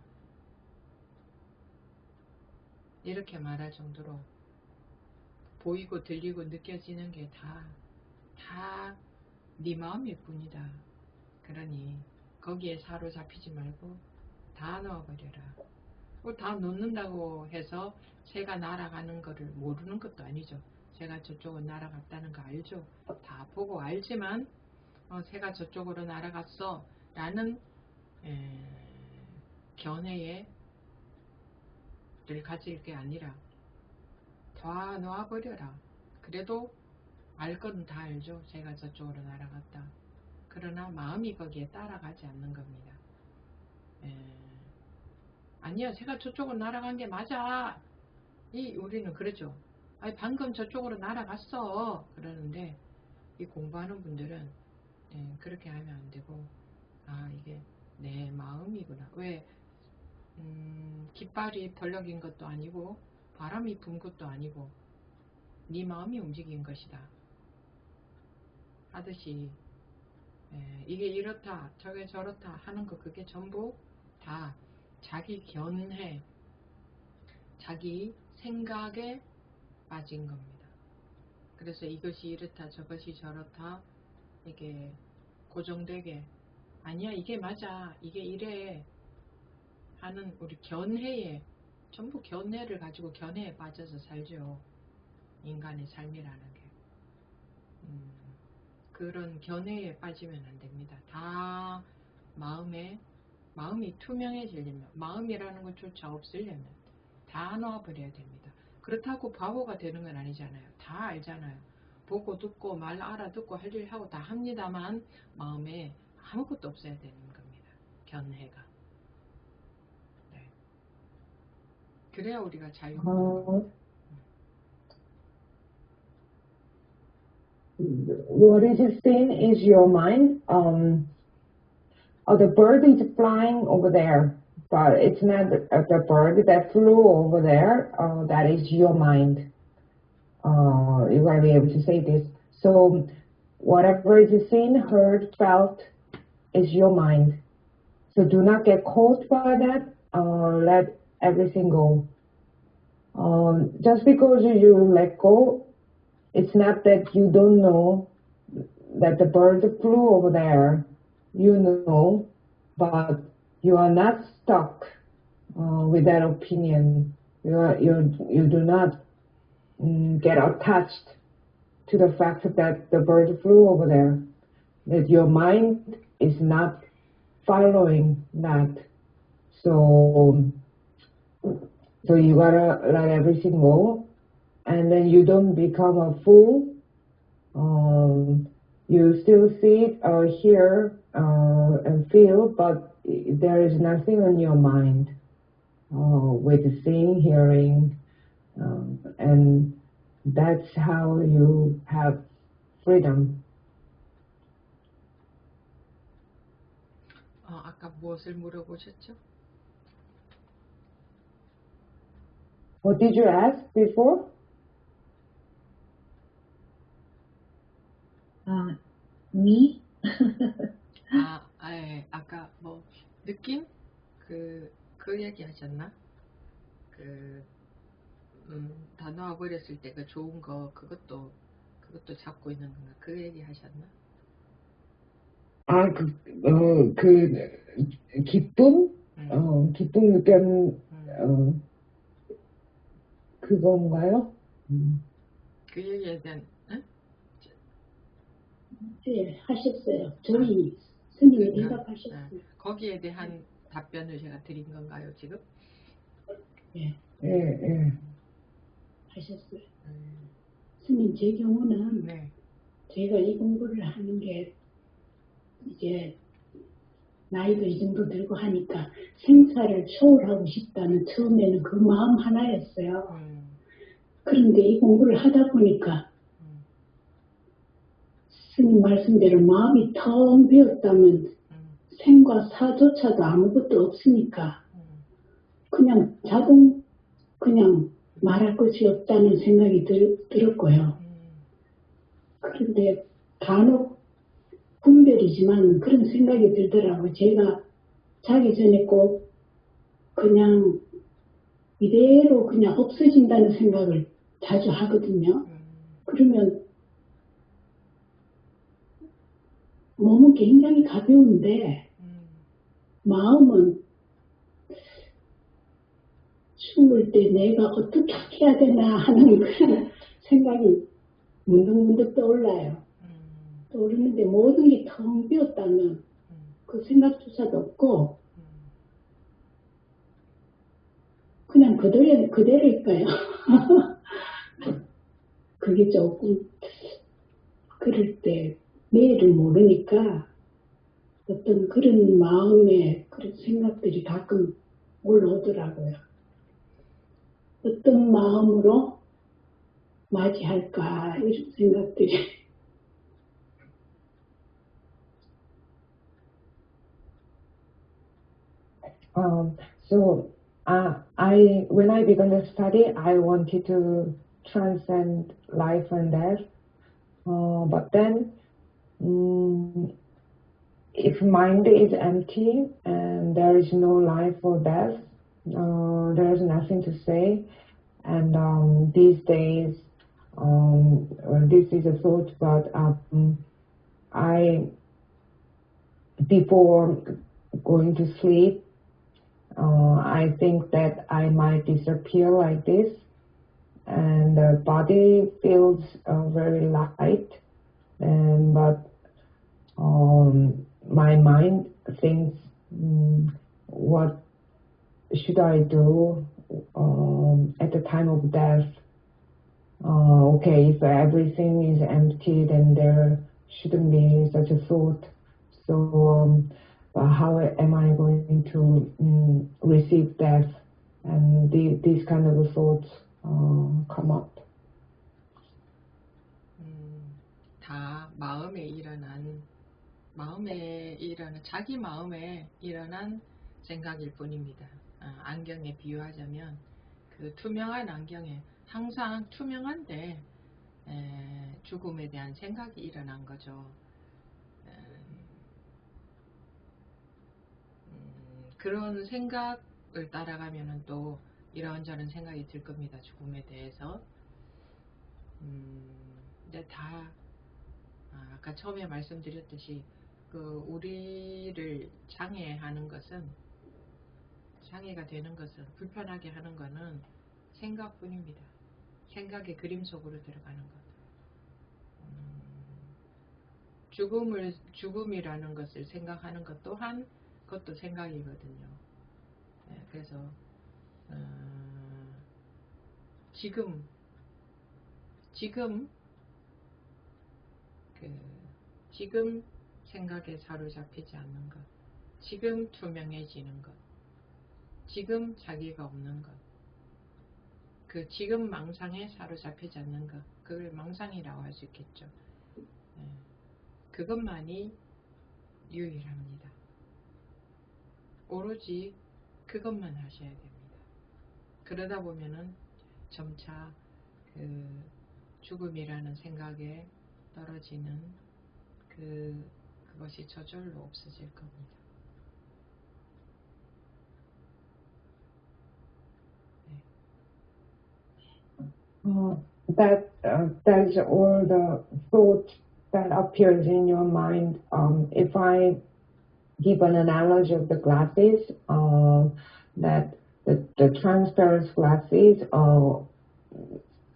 이렇게 말할 정도로 보이고 들리고 느껴지는 게 다 네 마음일 뿐이다. 그러니 거기에 사로잡히지 말고 다 넣어버려라. 다 놓는다고 해서 새가 날아가는 거를 모르는 것도 아니죠. 새가 저쪽으로 날아갔다는 거 알죠. 다 보고 알지만 새가 저쪽으로 날아갔어 라는 견해를 가질 게 아니라 다 놓아버려라. 그래도 알 건 다 알죠. 새가 저쪽으로 날아갔다. 그러나 마음이 거기에 따라가지 않는 겁니다. 아니야, 새가 저쪽으로 날아간 게 맞아. 우리는 그러죠. 아니, 방금 저쪽으로 날아갔어. 그러는데 이 공부하는 분들은 그렇게 하면 안 되고, 이게 내 마음이구나. 왜 깃발이 벌럭인 것도 아니고 바람이 분 것도 아니고 네 마음이 움직인 것이다 하듯이 이게 이렇다 저게 저렇다 하는 거 그게 전부 다 자기 견해 자기 생각에 빠진 겁니다. 그래서 이것이 이렇다 저것이 저렇다 이게 고정되게 아니야 이게 맞아 이게 이래 하는 우리 견해에 전부 견해를 가지고 견해에 빠져서 살죠. 인간의 삶이라는 게 그런 견해에 빠지면 안 됩니다. 다 마음이 투명해지려면 마음이라는 것조차 없으려면 다 놓아버려야 됩니다. 그렇다고 바보가 되는 건 아니잖아요. 다 알잖아요. 보고 듣고 말 알아듣고 할 일 하고 다 합니다만 마음에 아무것도 없어야 되는 겁니다. 견해가. 네. 그래야 우리가 자유로운 What is seen is your mind. The bird is flying over there, but it's not the bird that flew over there. That is your mind. You gotta be able to say this. So whatever is seen, heard, felt is your mind. So do not get caught by that. Let everything go. Just because you let go, it's not that you don't know that the bird flew over there. You know, but you are not stuck with that opinion. You do not get attached to the fact that the bird flew over there. That your mind is not following that. So you gotta let everything go. And then you don't become a fool. You still see it, hear, and feel, but there is nothing on your mind with seeing, hearing, and that's how you have freedom. 아까 무엇을 물어보셨죠? What did you ask before? Me? 아까 뭐 느낌? 그 얘기 하셨나? 다 놓아버렸을 때 그 좋은 거 그것도 잡고 있는 건가? 그 얘기 하셨나? 기쁨? 기쁨 느끼는 그건가요? 그 얘기에 대한 네, 하셨어요. 저희 스님이 대답하셨어요. 거기에 대한 답변을 제가 드린 건가요, 지금? 예. 예. 하셨어요. 스님, 제 경우는 네. 제가 이 공부를 하는 게 이제 나이도 이 정도 들고 하니까 생사를 초월하고 싶다는 처음에는 그 마음 하나였어요. 그런데 이 공부를 하다 보니까 스님 말씀대로 마음이 텅 비었다면 생과 사조차도 아무것도 없으니까 그냥 그냥 말할 것이 없다는 생각이 들었고요. 그런데 간혹 분별이지만 그런 생각이 들더라고요. 제가 자기 전에 꼭 그냥 이대로 그냥 없어진다는 생각을 자주 하거든요. 그러면 몸은 굉장히 가벼운데 마음은 죽을 때 내가 어떻게 해야 되나 하는 그런 생각이 문득문득 떠올라요. 떠오르는데 모든 게 텅 비었다면 그 생각조차도 없고 그냥 그대로일까요? 그게 조금 그럴 때 내일을 모르니까 어떤 그런 마음에 그런 생각들이 가끔 올라오더라고요. 어떤 마음으로 맞이할까 이런 생각들이. So when I began to study, I wanted to transcend life and death. But then, if mind is empty and there is no life or death, there is nothing to say. And these days, this is a thought, but before going to sleep, I think that I might disappear like this, and the body feels very light, but my mind thinks, what should I do at the time of death? Okay, if everything is empty, then there shouldn't be such a thought. So how am I going to receive death? And these kind of thoughts come up. 다 자기 마음에 일어난 생각일 뿐입니다. 안경에 비유하자면 그 투명한 안경에 항상 투명한데 죽음에 대한 생각이 일어난 거죠. 그런 생각을 따라가면은 또 이런저런 생각이 들 겁니다. 죽음에 대해서. 근데 다 아까 처음에 말씀드렸듯이 그 우리를 장애가 되는 것은, 불편하게 하는 것은 생각뿐입니다. 생각의 그림 속으로 들어가는 것. 죽음이라는 것을 생각하는 것 또한 그것도 생각이거든요. 그래서 지금 생각에 사로잡히지 않는 것, 지금 투명해지는 것, 지금 자기가 없는 것, 그 지금 망상에 사로잡히지 않는 것, 그걸 망상이라고 할 수 있겠죠. 그것만이 유일합니다. 오로지 그것만 하셔야 됩니다. 그러다 보면은 점차 그 죽음이라는 생각에 떨어지는 그것이 저절로 없어질 겁니다. That's all the thoughts that appears in your mind. If I give an analogy of the glasses, that the transparent glasses are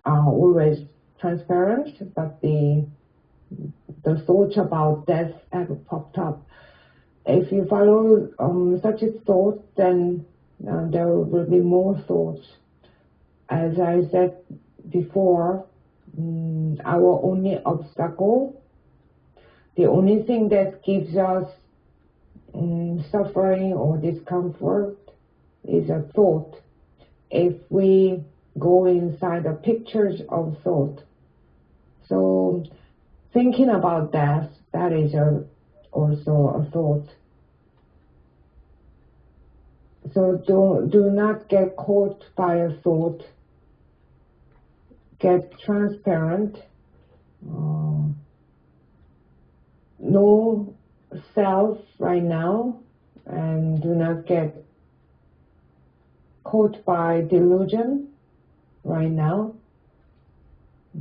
always transparent, but the thoughts about death have popped up. If you follow such a thought, then there will be more thoughts. As I said before, our only obstacle, the only thing that gives us suffering or discomfort is a thought. If we go inside the pictures of thought, so thinking about death, that is also a thought. So do not get caught by a thought. Get transparent. Know self right now, and do not get caught by delusion right now.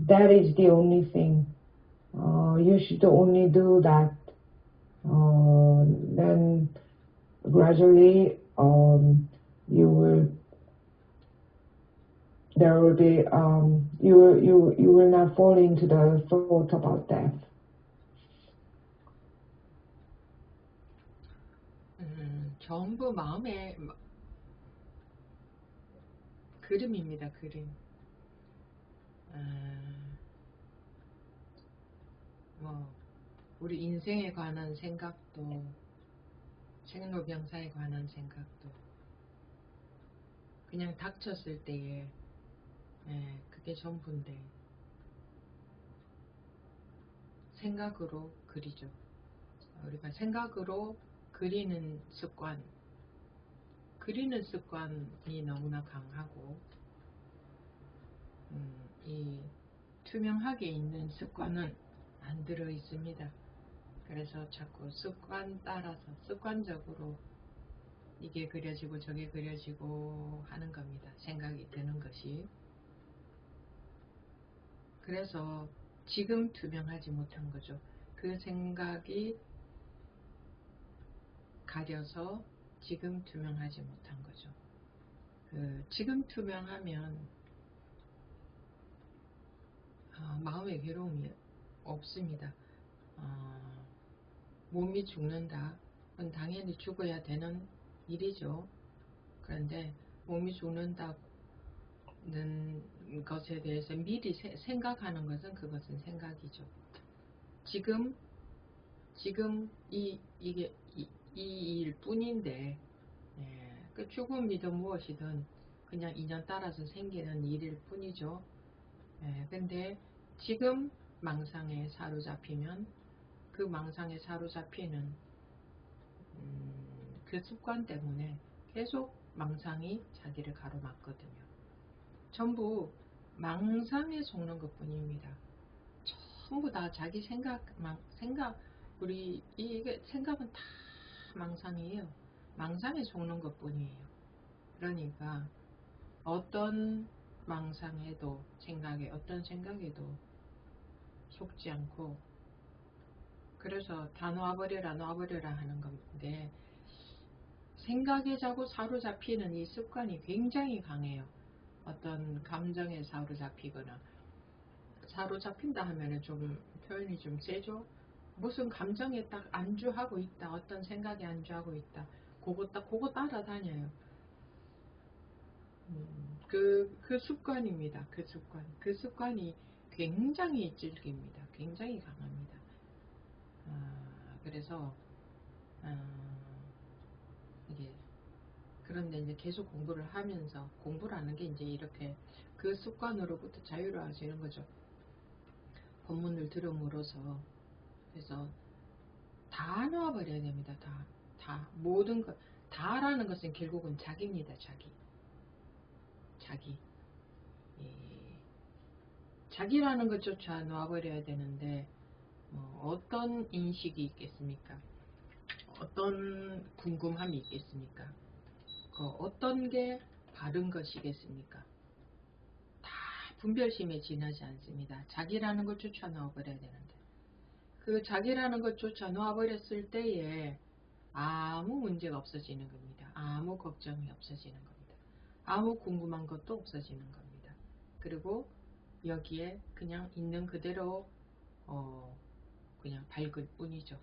That is the only thing. You should only do that. Then gradually you will you will not fall into the thought about death. 전부 마음의 그림입니다. 그림. 뭐 우리 인생에 관한 생각도, 생로병사에 관한 생각도, 그냥 닥쳤을 때에 그게 전부인데 생각으로 그리죠. 우리가 생각으로 그리는 습관이 너무나 강하고 이 투명하게 있는 습관은 안 들어 있습니다. 그래서 자꾸 습관 따라서 습관적으로 이게 그려지고 저게 그려지고 하는 겁니다. 생각이 드는 것이. 그래서 지금 투명하지 못한 거죠. 그 생각이 가려서 지금 투명하지 못한 거죠. 지금 투명하면 마음의 괴로움이 없습니다. 몸이 죽는다. 그건 당연히 죽어야 되는 일이죠. 그런데 몸이 죽는다는 것에 대해서 미리 생각하는 것은 그것은 생각이죠. 지금 이게 이 일뿐인데 그 죽음이든 무엇이든 그냥 인연 따라서 생기는 일일 뿐이죠. 근데 지금 망상에 사로잡히면 그 망상에 사로잡히는 그 습관 때문에 계속 망상이 자기를 가로막거든요. 전부 망상에 속는 것 뿐입니다. 전부 다 자기 우리 이게 생각은 다 망상이에요. 망상에 속는 것 뿐이에요. 그러니까 어떤 망상에도 어떤 생각에도 속지 않고, 그래서 다 놔버려라 하는 건데, 생각에 자꾸 사로잡히는 이 습관이 굉장히 강해요. 어떤 감정에 사로잡히거나, 사로잡힌다 하면은 좀 표현이 좀 세죠. 무슨 감정에 딱 안주하고 있다, 어떤 생각에 안주하고 있다, 그거 따라다녀요. 그 습관입니다. 그 습관이 굉장히 질깁니다. 굉장히 강합니다. 그래서 이게 그런데 이제 계속 공부를 하면서, 공부라는 게 이제 이렇게 그 습관으로부터 자유로워지는 거죠. 법문을 들음으로써. 그래서 다 놓아버려야 됩니다. 다 모든 것, 다라는 것은 결국은 자기입니다. 자기라는 것조차 놓아버려야 되는데 어떤 인식이 있겠습니까? 어떤 궁금함이 있겠습니까? 어떤 게 바른 것이겠습니까? 다 분별심에 지나지 않습니다. 자기라는 것조차 놓아버려야 되는데, 그 자기라는 것조차 놓아버렸을 때에 아무 문제가 없어지는 겁니다. 아무 걱정이 없어지는 겁니다. 아무 궁금한 것도 없어지는 겁니다. 그리고 여기에 그냥 있는 그대로 그냥 밝을 뿐이죠.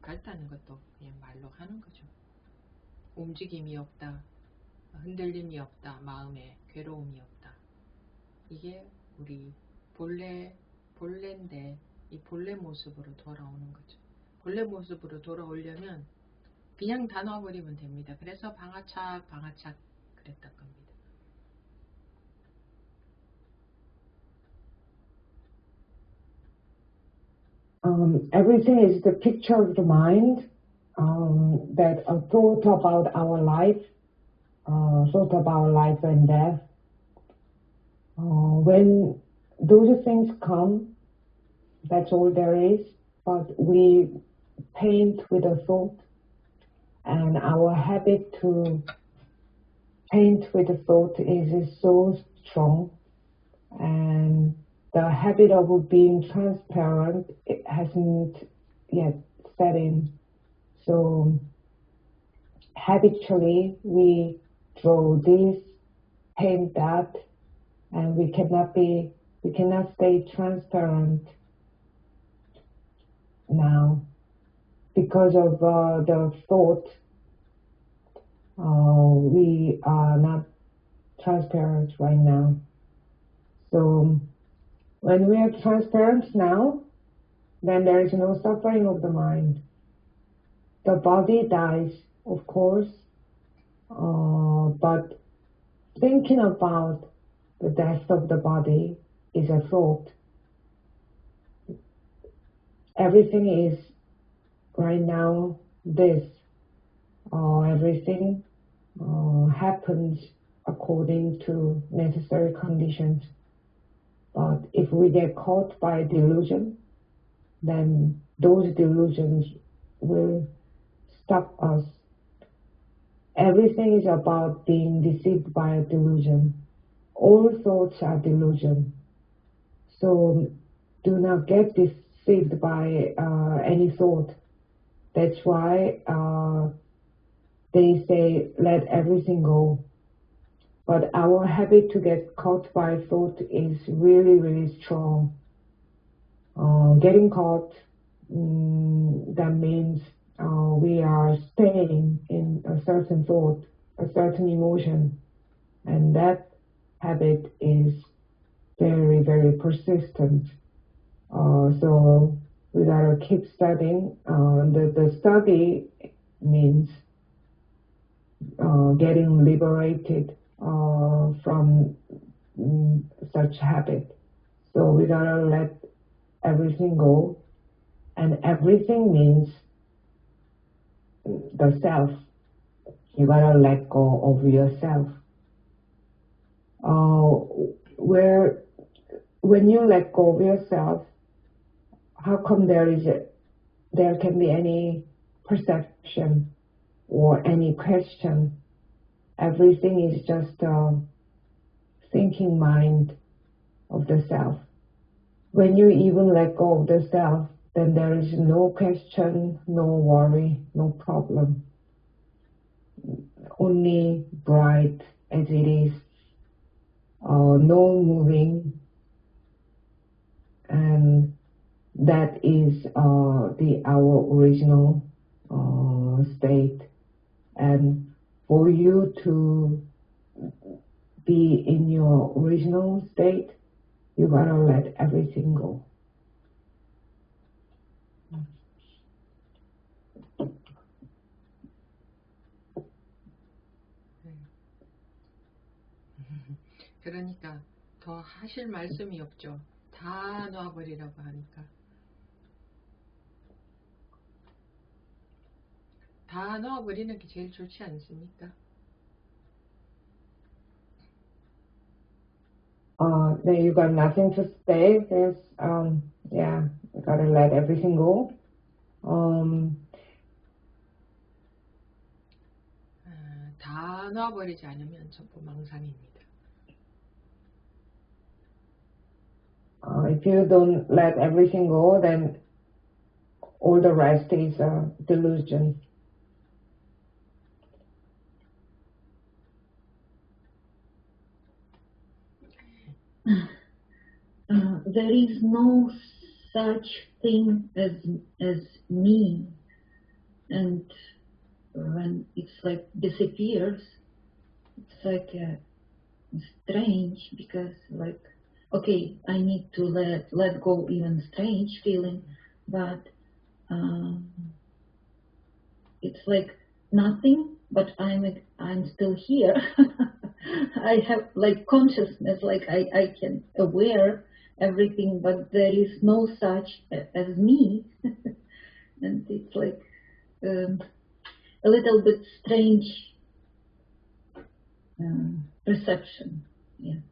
밝다는 것도 그냥 말로 하는 거죠. 움직임이 없다, 흔들림이 없다, 마음에 괴로움이 없다. 이게 우리 본래인데 이 본래 모습으로 돌아오는 거죠. 본래 모습으로 돌아오려면 그냥 다 놔버리면 됩니다. 그래서 방아착 그랬던 겁니다. Everything is the picture of the mind, that a thought about our life thought about life and death. When those things come, that's all there is, but we paint with a thought, and our habit to paint with a thought is so strong, and the habit of being transparent, it hasn't yet set in. So habitually we draw this, paint that, and we cannot stay transparent now because of the thought. We are not transparent right now. So when we are transparent now, then there is no suffering of the mind. The body dies, of course, but thinking about the death of the body is a thought. Everything is right now this. Everything happens according to necessary conditions. But if we get caught by delusion, then those delusions will stop us. Everything is about being deceived by a delusion. All thoughts are delusion. So do not get deceived by any thought. That's why they say let everything go. But our habit to get caught by thought is really, really strong. Getting caught, that means we are staying in a certain thought, a certain emotion, and that habit is very, very persistent. So we gotta keep studying. The study means getting liberated from such habit. So we gotta let everything go, and everything means the self. You gotta let go of yourself. When you let go of yourself, how come there can be any perception or any question? Everything is just a thinking mind of the self. When you even let go of the self, then there is no question, no worry, no problem. Only bright as it is, no moving, and that is our original state. And for you to be in your original state, you gotta let everything go. 그러니까 더 하실 말씀이 없죠. 다 놔버리라고 하니까. 다 놔버리는 게 제일 좋지 않습니까? Then you got nothing to say. There's, yeah, you gotta let everything go. 다 놔버리지 않으면 전부 망상입니다. If you don't let everything go, then all the rest is delusion. There is no such thing as me, and when it's like disappears, it's like strange, because like, okay, I need to let go even strange feeling, but it's like nothing, but I'm still here. I have like consciousness, like I can aware everything, but there is no such as me. And it's like a little bit strange reception. Yeah.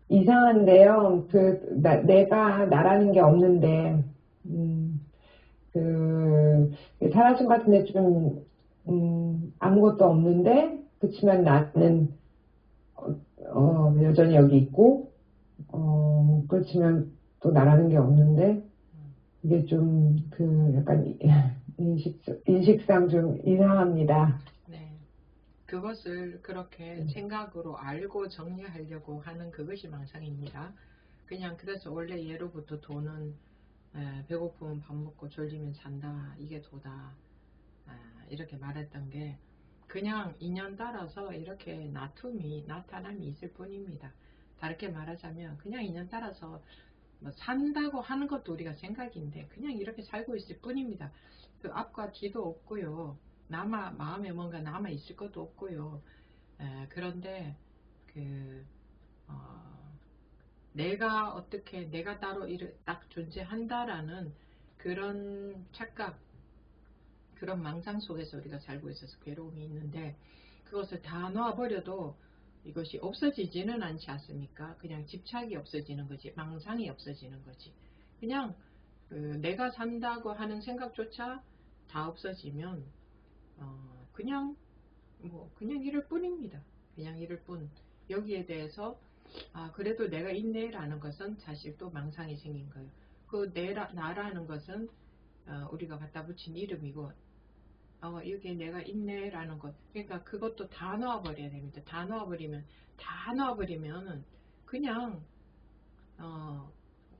이상한데요. 내가 나라는 게 없는데, 타라즘 같은데 아무것도 없는데, 그치만 나는, 여전히 여기 있고, 그렇지만 또 나라는 게 없는데, 이게 약간 인식상 좀 이상합니다. 네. 그것을 그렇게 생각으로 알고 정리하려고 하는 그것이 망상입니다. 그냥 그래서 원래 예로부터 도는 배고프면 밥 먹고 졸리면 잔다, 이게 도다, 이렇게 말했던 게 그냥 인연 따라서 이렇게 나타남이 있을 뿐입니다. 다르게 말하자면 그냥 인연 따라서 뭐 산다고 하는 것도 우리가 생각인데 그냥 이렇게 살고 있을 뿐입니다. 그 앞과 뒤도 없고요. 마음에 뭔가 남아 있을 것도 없고요. 그런데 내가 어떻게 내가 따로 딱 존재한다라는 그런 착각, 그런 망상 속에서 우리가 살고 있어서 괴로움이 있는데, 그것을 다 놓아버려도 이것이 없어지지는 않지 않습니까? 그냥 집착이 없어지는 거지, 망상이 없어지는 거지. 그냥 내가 산다고 하는 생각조차 다 없어지면 그냥 이럴 뿐입니다. 그냥 이럴 뿐. 여기에 대해서 그래도 내가 있네 라는 것은 사실 또 망상이 생긴 거예요. 나라는 것은 우리가 갖다 붙인 이름이고, 여기에 내가 있네 라는 것, 그러니까 그것도 다 놓아버려야 됩니다. 다 놓아버리면 그냥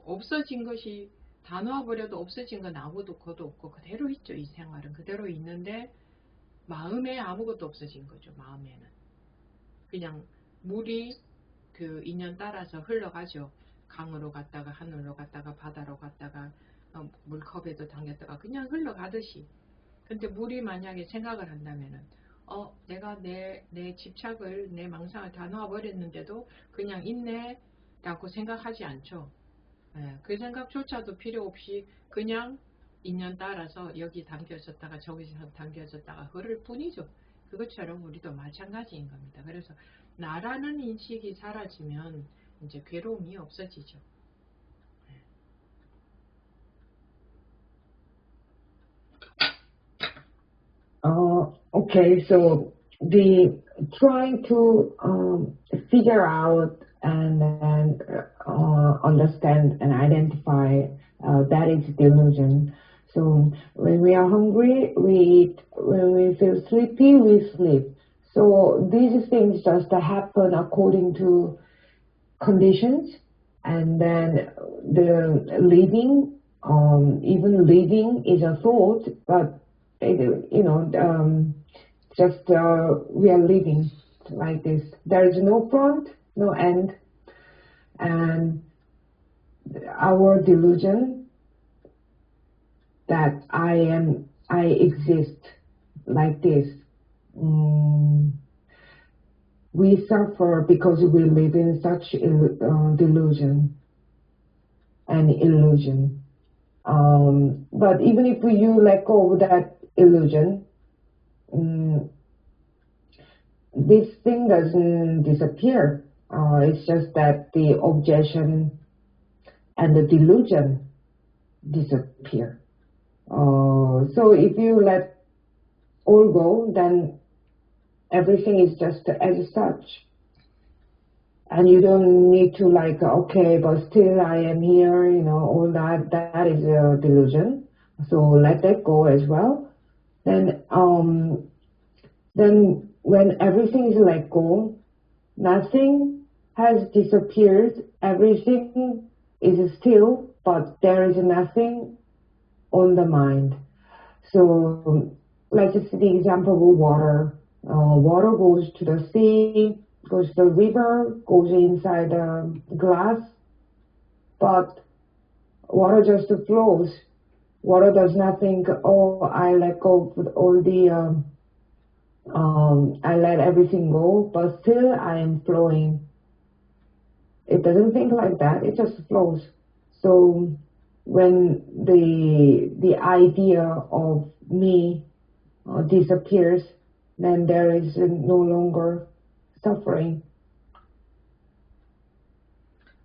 없어진 것이, 다 놓아버려도 없어진 건 아무도 거도 없고 그대로 있죠. 이 생활은 그대로 있는데 마음에 아무것도 없어진 거죠. 마음에는 그냥 물이 그 인연 따라서 흘러가죠. 강으로 갔다가 하늘로 갔다가 바다로 갔다가 물컵에도 담겼다가 그냥 흘러가듯이. 근데 물이 만약에 생각을 한다면은 내가 내 집착을, 내 망상을 다 놓아버렸는데도 그냥 있네 라고 생각하지 않죠. 그 생각조차도 필요 없이 그냥 인연 따라서 여기 담겨졌다가 저기서 담겨졌다가 흐를 뿐이죠. 그것처럼 우리도 마찬가지인 겁니다. 그래서 나라는 인식이 사라지면 이제 괴로움이 없어지죠. Okay, so the trying to figure out and then understand and identify that is delusion. So when we are hungry, we eat. When we feel sleepy, we sleep. So these things just happen according to conditions, and then the living, even living is a thought, but just we are living like this. There is no front, no end, and our delusion that I exist like this. We suffer because we live in such delusion and illusion. But even if you let go of that illusion, this thing doesn't disappear. It's just that the obsession and the delusion disappear. So if you let all go, then everything is just as such. And you don't need to okay, but still I am here, all that is a delusion. So let that go as well. Then when everything is let go, nothing has disappeared, everything is still, but there is nothing on the mind. So let's just see the example of water. Water goes to the sea, goes to the river, goes inside the glass, but water just flows. Water does not think, I let go of all the, I let everything go, but still I am flowing. It doesn't think like that, it just flows. So when the idea of me disappears, then there is no longer suffering.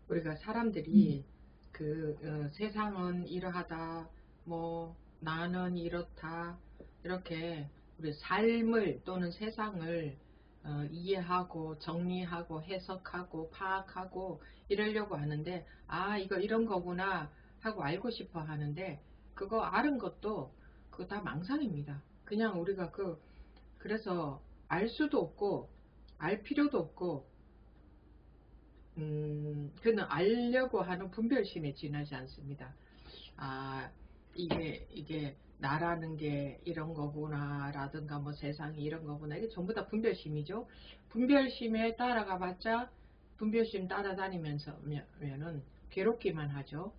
우리가 사람들이 세상은 이러하다, 뭐 나는 이렇다, 이렇게 우리 삶을 또는 세상을 이해하고 정리하고 해석하고 파악하고 이러려고 하는데, 아 이거 이런 거구나 하고 알고 싶어 하는데, 그거 아는 것도 그거 다 망상입니다. 그냥 우리가 그래서 알 수도 없고 알 필요도 없고 그는 알려고 하는 분별심에 지나지 않습니다. 아 이게 나라는 게 이런 거구나 라든가 뭐 세상이 이런 거구나, 이게 전부 다 분별심이죠. 분별심에 따라가 봤자 분별심 따라다니면서면은 괴롭기만 하죠.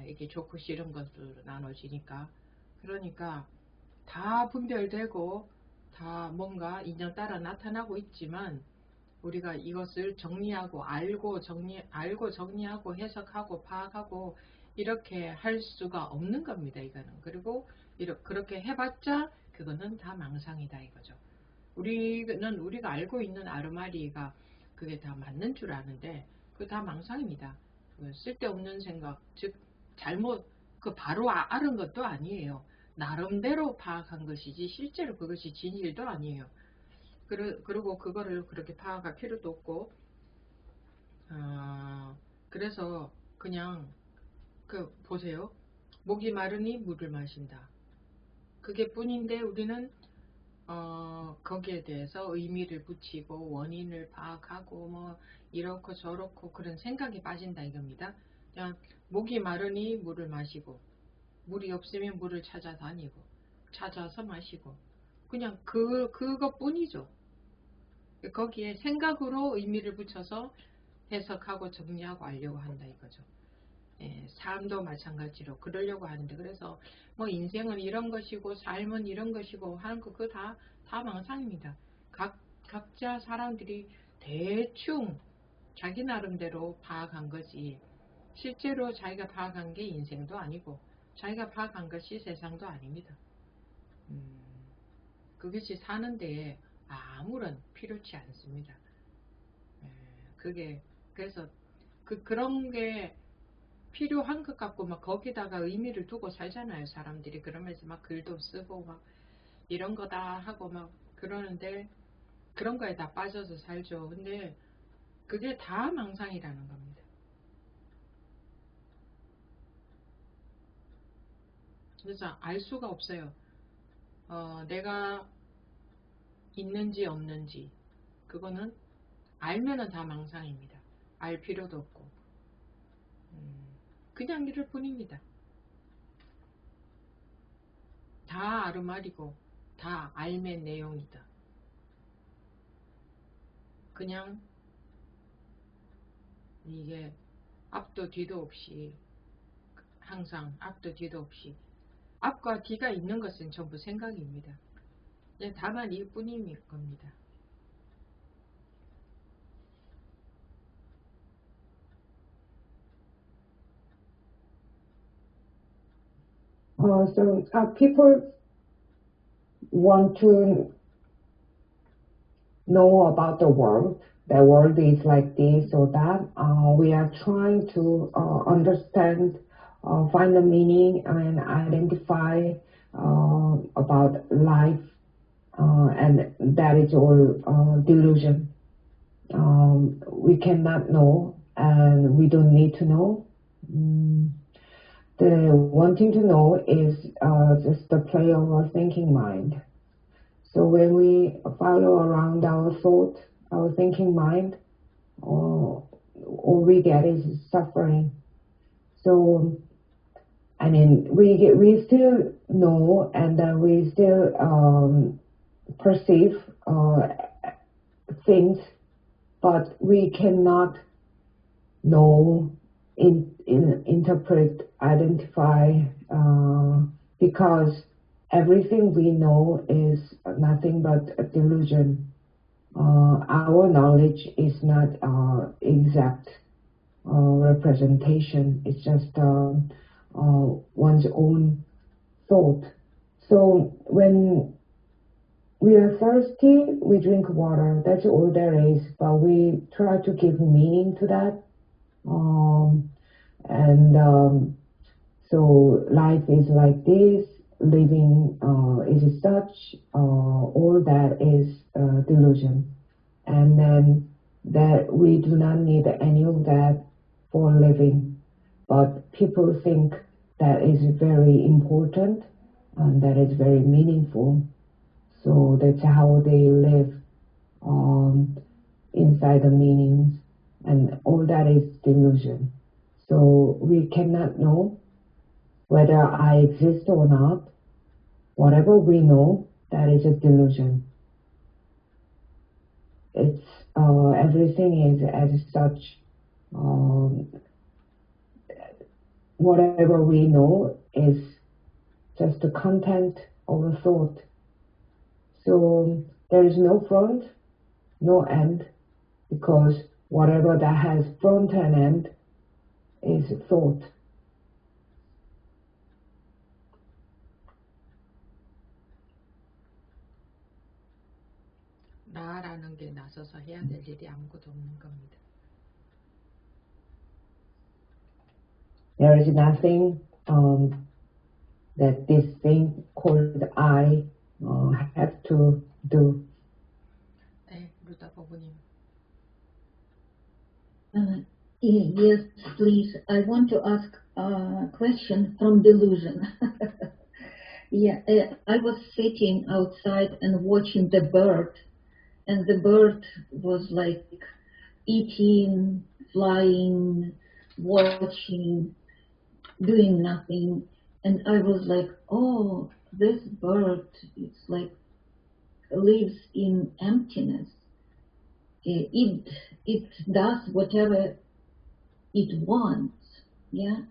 이게 좋고 싫은 것으로 나눠지니까. 그러니까 다 분별되고 다 뭔가 인연 따라 나타나고 있지만, 우리가 이것을 정리하고 알고 정리하고 해석하고 파악하고 이렇게 할 수가 없는 겁니다, 이거는. 그리고 그렇게 해봤자 그거는 다 망상이다 이거죠. 우리가 알고 있는 아르마리가 그게 다 맞는 줄 아는데 그거 다 망상입니다. 쓸데없는 생각, 즉 잘못 바로 아는 것도 아니에요. 나름대로 파악한 것이지 실제로 그것이 진실도 아니에요. 그리고 그거를 그렇게 파악할 필요도 없고, 그래서 그냥 보세요. 목이 마르니 물을 마신다. 그게 뿐인데 우리는 거기에 대해서 의미를 붙이고 원인을 파악하고 뭐 이렇고 저렇고 그런 생각이 빠진다 이겁니다. 그냥 목이 마르니 물을 마시고, 물이 없으면 물을 찾아다니고 찾아서 마시고, 그냥 그것뿐이죠. 거기에 생각으로 의미를 붙여서 해석하고 정리하고 알려고 한다 이거죠. 삶도 마찬가지로 그러려고 하는데, 그래서 뭐 인생은 이런 것이고 삶은 이런 것이고 하는 거 그거 다 망상입니다. 각자 사람들이 대충 자기 나름대로 파악한 거지, 실제로 자기가 파악한 게 인생도 아니고 자기가 파악한 것이 세상도 아닙니다. 그것이 사는데 아무런 필요치 않습니다. 그래서 그런 게 필요한 것 같고 막 거기다가 의미를 두고 살잖아요, 사람들이. 그러면서 막 글도 쓰고 막 이런 거다 하고 막 그러는데, 그런 거에 다 빠져서 살죠. 근데 그게 다 망상이라는 겁니다. 그래서 알 수가 없어요. 내가 있는지 없는지, 그거는 알면은 다 망상입니다. 알 필요도 없고 그냥 이럴 뿐입니다. 다 아르마리고 다 알의 내용이다. 그냥 이게 앞도 뒤도 없이, 항상 앞도 뒤도 없이, 앞과 뒤가 있는 것은 전부 생각입니다. 다만 이뿐인 겁니다. So people want to know about the world. The world is like this or that. We are trying to understand, find the meaning and identify about life, and that is all delusion. We cannot know, and we don't need to know. The wanting to know is just the play of our thinking mind. So when we follow around our thought, our thinking mind, all we get is suffering. So, I mean, we still know, and we still perceive things, but we cannot know, interpret, identify, because everything we know is nothing but a delusion. Our knowledge is not exact representation. It's just one's own thought. So when we are thirsty, we drink water. That's all there is. But we try to give meaning to that. So life is like this, living is such, all that is delusion. And then that we do not need any of that for living. But people think that is very important and that is very meaningful. So that's how they live inside the meanings, and all that is delusion. So we cannot know whether I exist or not. Whatever we know, that is a delusion. It's everything is as such. Whatever we know is just the content of a thought. So there is no front, no end, because whatever that has front and end is thought. 나라는 게 나서서 해야 될 일이 아무것도 없는 겁니다. There is nothing that this thing called I have to do. 네, 루다 부부님. Yes, please. I want to ask a question from delusion. I was sitting outside and watching the bird, and the bird was like eating, flying, watching, doing nothing. And I was like, oh, this bird, it's like lives in emptiness. It does whatever it wants, yeah?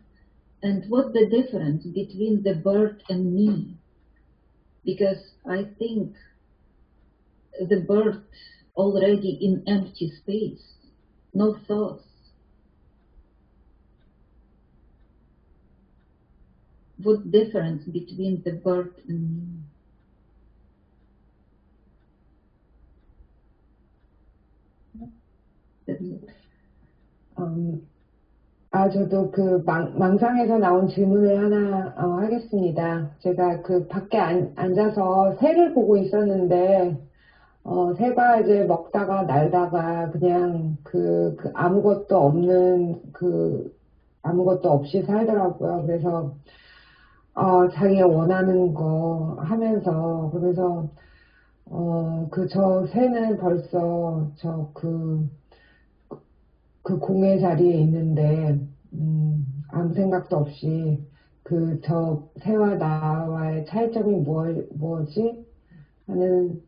And what's the difference between the bird and me? Because I think the bird already in empty space, no thoughts. What difference between the bird and me? 저도 그 망상에서 나온 질문을 하나 하겠습니다. 제가 그 밖에 앉아서 새를 보고 있었는데, 새가 이제 먹다가 날다가 그냥 아무것도 없이 살더라고요. 그래서, 자기가 원하는 거 하면서, 그래서, 저 새는 벌써 그 공의 자리에 있는데, 아무 생각도 없이, 저 새와 나와의 차이점이 뭐지? 하는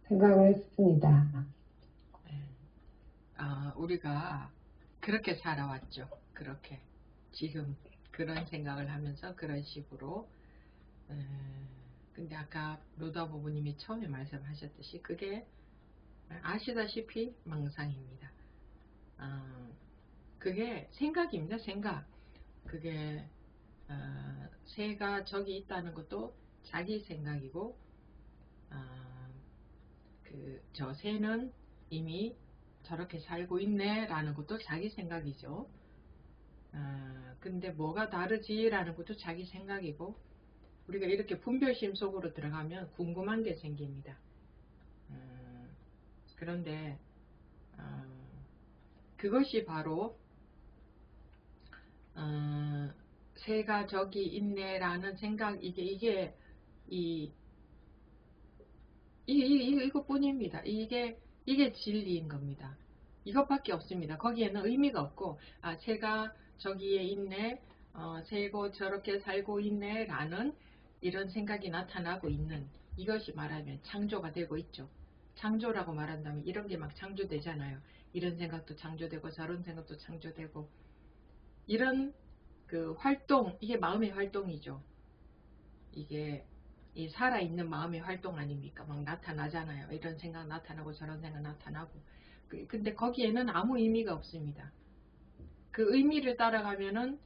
생각을 했습니다. 우리가 그렇게 살아왔죠. 그렇게. 지금 그런 생각을 하면서 그런 식으로. 근데 아까 로다 부부님이 처음에 말씀하셨듯이 그게 아시다시피 망상입니다. 그게 생각입니다. 생각. 그게 새가 저기 있다는 것도 자기 생각이고, 저 새는 이미 저렇게 살고 있네 라는 것도 자기 생각이죠. 근데 뭐가 다르지 라는 것도 자기 생각이고, 우리가 이렇게 분별심 속으로 들어가면 궁금한 게 생깁니다. 그런데 그것이 바로 새가 저기 있네 라는 생각, 이것뿐입니다. 이게 진리인 겁니다. 이것밖에 없습니다. 거기에는 의미가 없고, 새가 저기에 있네, 새고 저렇게 살고 있네 라는 이런 생각이 나타나고 있는, 이것이 말하면 창조가 되고 있죠. 창조라고 말한다면 이런 게 막 창조되잖아요. 이런 생각도 창조되고 저런 생각도 창조되고, 이런 그 활동, 이게 마음의 활동이죠. 이게 이 살아있는 마음의 활동 아닙니까? 막 나타나잖아요. 이런 생각 나타나고 저런 생각 나타나고. 근데 거기에는 아무 의미가 없습니다. 그 의미를 따라가면은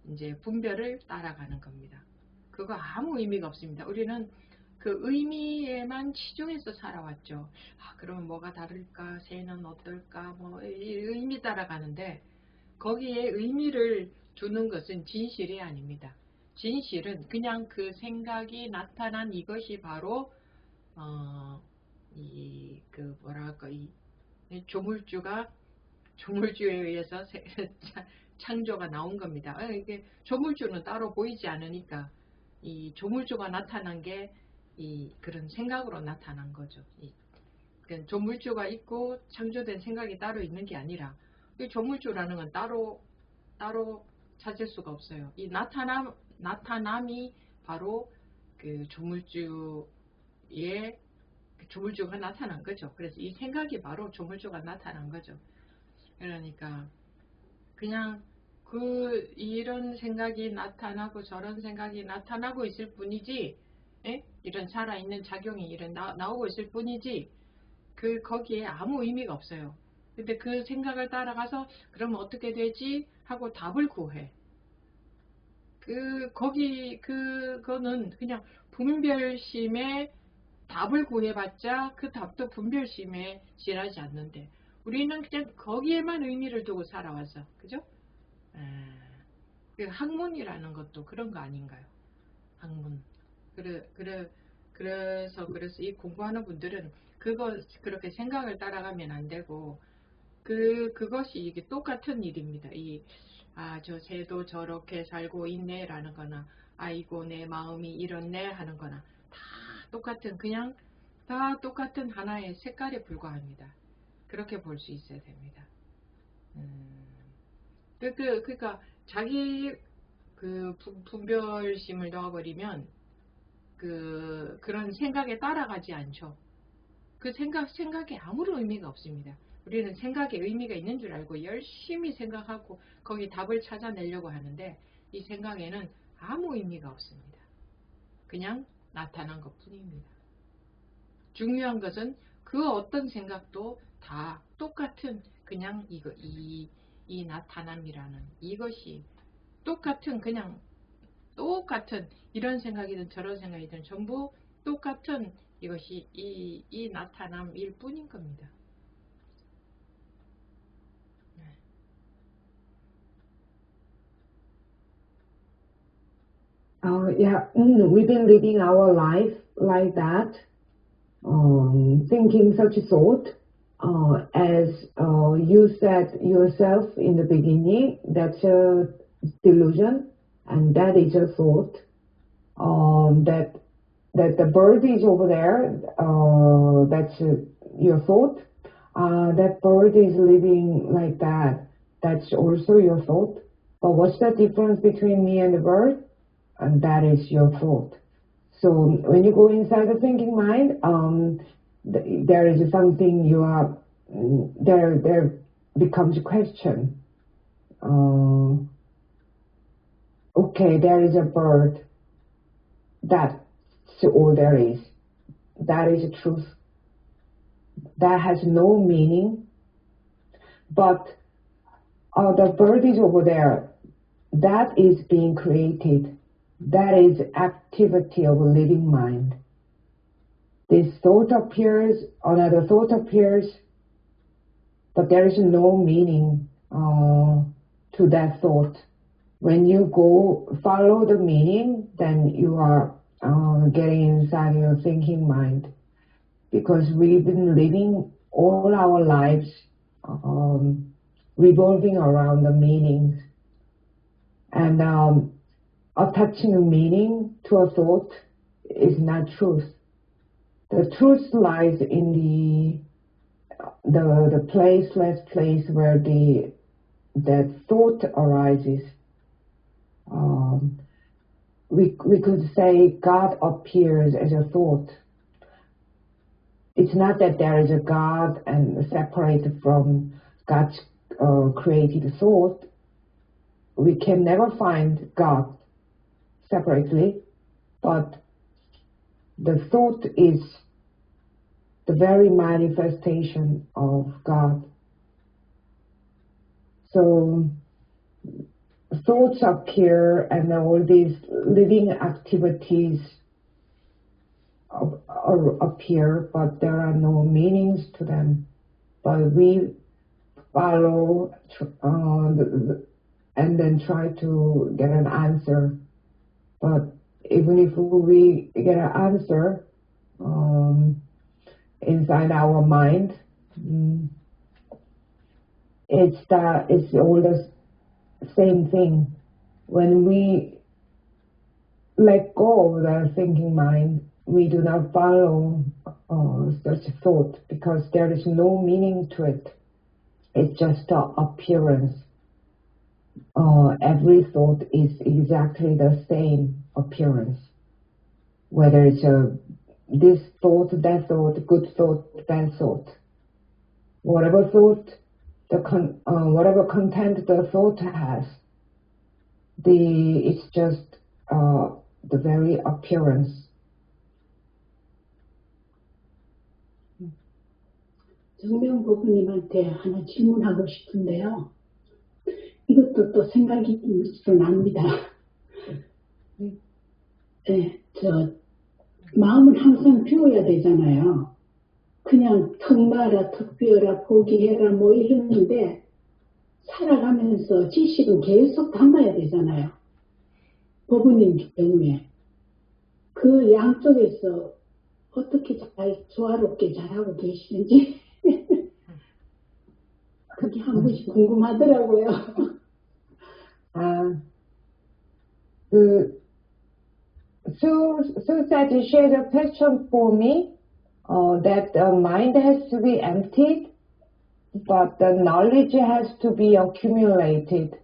이제 분별을 따라가는 겁니다. 그거 아무 의미가 없습니다. 우리는 그 의미에만 치중해서 살아왔죠. 아, 그러면 뭐가 다를까? 새는 어떨까? 뭐 의미 따라가는데 거기에 의미를 두는 것은 진실이 아닙니다. 진실은 그냥 그 생각이 나타난 이것이 바로 이 조물주에 의해서 창조가 나온 겁니다. 이게 조물주는 따로 보이지 않으니까 이 조물주가 나타난 게 그런 생각으로 나타난 거죠. 그러니까 조물주가 있고 창조된 생각이 따로 있는 게 아니라 이 조물주라는 건 따로 찾을 수가 없어요. 이 나타남이 바로 그 조물주가 나타난 거죠. 그래서 이 생각이 바로 조물주가 나타난 거죠. 그러니까 그냥 이런 생각이 나타나고 저런 생각이 나타나고 있을 뿐이지, 이런 살아있는 작용이 나오고 있을 뿐이지, 거기에 아무 의미가 없어요. 근데 그 생각을 따라가서 그러면 어떻게 되지? 하고 답을 구해. 그거는 그냥 분별심에 답을 구해봤자 그 답도 분별심에 지나지 않는데 우리는 그냥 거기에만 의미를 두고 살아와서, 그죠? 학문이라는 것도 그런 거 아닌가요? 학문. 그래서 이 공부하는 분들은 그렇게 생각을 따라가면 안 되고 그것이 이게 똑같은 일입니다. 저 새도 저렇게 살고 있네 라는 거나 아이고 내 마음이 이렇네 하는 거나 다 똑같은 하나의 색깔에 불과합니다. 그렇게 볼 수 있어야 됩니다. 그러니까 자기 분별심을 넣어버리면 그런 생각에 따라가지 않죠. 그 생각에 아무런 의미가 없습니다. 우리는 생각에 의미가 있는 줄 알고 열심히 생각하고 거기 답을 찾아내려고 하는데 이 생각에는 아무 의미가 없습니다. 그냥 나타난 것 뿐입니다. 중요한 것은 그 어떤 생각도 다 똑같은 그냥 이 나타남이라는 이것이 똑같은 이런 생각이든 저런 생각이든 전부 똑같은 이것이 이 나타남일 뿐인 겁니다. We've been living our life like that, thinking such a thought, as you said yourself in the beginning, that's a delusion, and that is a thought, that the bird is over there, that's your thought, that bird is living like that, that's also your thought. But what's the difference between me and the bird? And that is your thought. So when you go inside the thinking mind, there is something there becomes a question. Okay, there is a bird. That's all there is. That is the truth. That has no meaning. But the bird is over there. That is being created. That is activity of a living mind. This thought appears, another thought appears, but there is no meaning to that thought. When you go follow the meaning, then you are getting inside your thinking mind. Because we've been living all our lives revolving around the meanings. And attaching a meaning to a thought is not truth. The truth lies in the placeless place where that thought arises. We could say God appears as a thought. It's not that there is a God and separated from God's created thought. We can never find God separately, but the thought is the very manifestation of God. So thoughts appear and all these living activities appear, but there are no meanings to them. But we follow and then try to get an answer. But even if we get an answer inside our mind, it's all the same thing. When we let go of the thinking mind, we do not follow such thought because there is no meaning to it. It's just an appearance. Every thought is exactly the same appearance. Whether it's this thought, that thought, good thought, bad thought. Whatever thought, whatever content the thought has, it's just the very appearance. 정명 부부님한테 하나 질문하고 싶은데요. 이것도 또 생각이 좀 납니다. 네, 마음은 항상 비워야 되잖아요. 그냥 턱 마라, 턱 비워라, 포기해라 뭐 이러는데 살아가면서 지식은 계속 담아야 되잖아요. 부부님 경우에 그 양쪽에서 어떻게 잘 조화롭게 잘하고 계시는지 그게 한 번씩 궁금하더라고요. Sue said she had a question for me that the mind has to be emptied, but the knowledge has to be accumulated.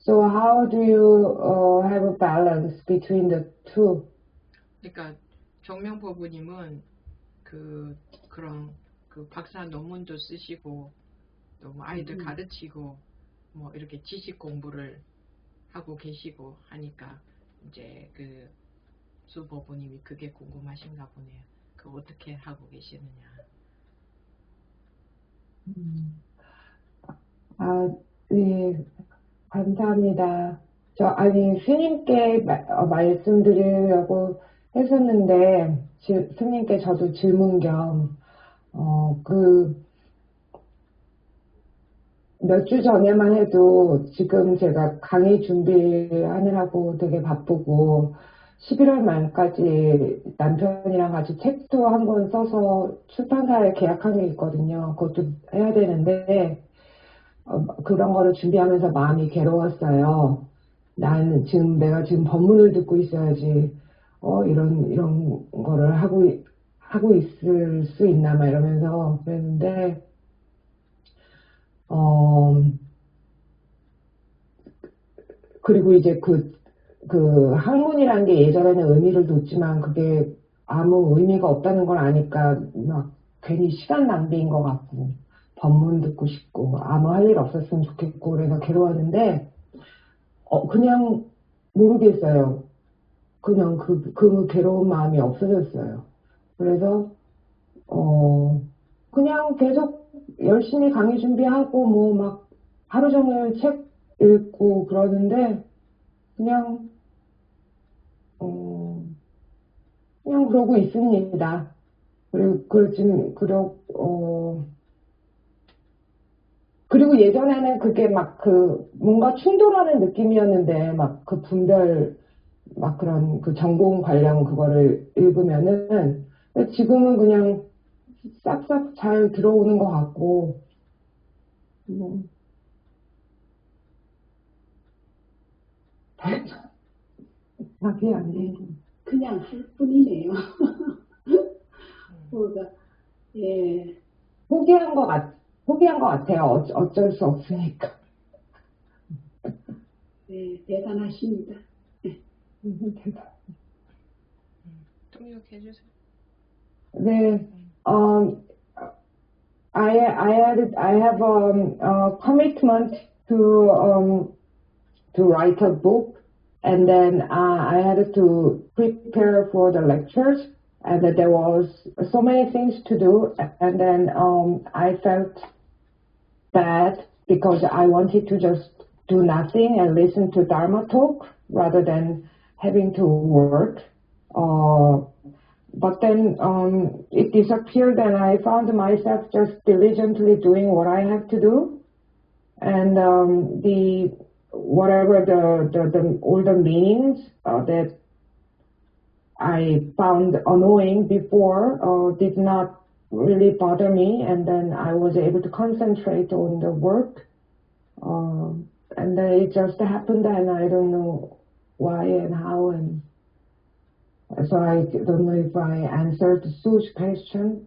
So how do you have a balance between the two? 그러니까 정명 부부님은 그런 박사 논문도 쓰시고 또 뭐 아이들 가르치고 뭐 이렇게 지식 공부를 하고 계시고 하니까 이제 수 부부님이 그게 궁금하신가 보네요. 어떻게 하고 계시느냐. 네, 감사합니다. 스님께 말씀드리려고 했었는데, 스님께 저도 질문 겸, 몇 주 전에만 해도 지금 제가 강의 준비하느라고 되게 바쁘고, 11월 말까지 남편이랑 같이 책도 한 권 써서 출판사에 계약한 게 있거든요. 그것도 해야 되는데, 그런 거를 준비하면서 마음이 괴로웠어요. 내가 지금 법문을 듣고 있어야지, 이런 거를 하고 있을 수 있나, 막 이러면서 그랬는데, 그리고 이제 학문이라는 게 예전에는 의미를 뒀지만 그게 아무 의미가 없다는 걸 아니까 막 괜히 시간 낭비인 것 같고 법문 듣고 싶고 아무 할 일 없었으면 좋겠고 그래서 괴로웠는데 그냥 모르겠어요. 그냥 그 괴로운 마음이 없어졌어요. 그래서 그냥 계속 열심히 강의 준비하고 뭐 막 하루 종일 책 읽고 그러는데 그냥 그러고 있습니다. 그리고 예전에는 그게 막 뭔가 충돌하는 느낌이었는데 막 분별 막 그런 전공 관련 그거를 읽으면은 지금은 그냥 싹싹 잘 들어오는 것 같고 답이 아니에요. 그냥 할 뿐이네요. 예. 포기한 것 같아요. 어쩔 수 없으니까. 네, 대단하십니다. 통역해 주세요. 네, I have a commitment to write a book, and then I had to prepare for the lectures, and there was so many things to do, and then I felt bad because I wanted to just do nothing and listen to Dharma talk rather than having to work. but then it disappeared, and I found myself just diligently doing what I have to do, and all the meanings that I found annoying before did not really bother me, and then I was able to concentrate on the work, and then it just happened, and I don't know why and how, and so I don't know if I answered Sue's question.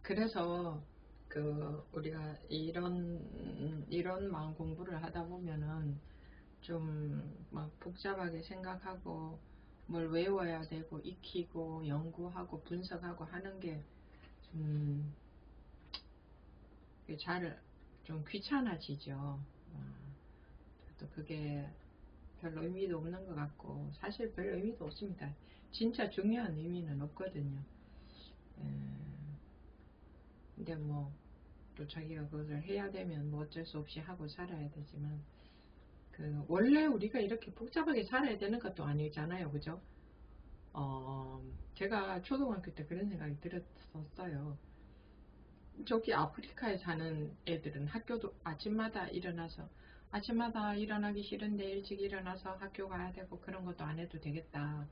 그래서 우리가 이런 마음 공부를 하다 보면은 좀 막 복잡하게 생각하고 뭘 외워야 되고 익히고 연구하고 분석하고 하는 게 좀 귀찮아지죠. 또 그게 별 의미도 없는 것 같고, 사실 별 의미도 없습니다. 진짜 중요한 의미는 없거든요. 근데 뭐 또 자기가 그것을 해야 되면 뭐 어쩔 수 없이 하고 살아야 되지만, 원래 우리가 이렇게 복잡하게 살아야 되는 것도 아니잖아요, 그죠? 제가 초등학교 때 그런 생각이 들었어요. 저기 아프리카에 사는 애들은 학교도 아침마다 일어나기 싫은데 일찍 일어나서 학교 가야 되고 그런 것도 안 해도 되겠다.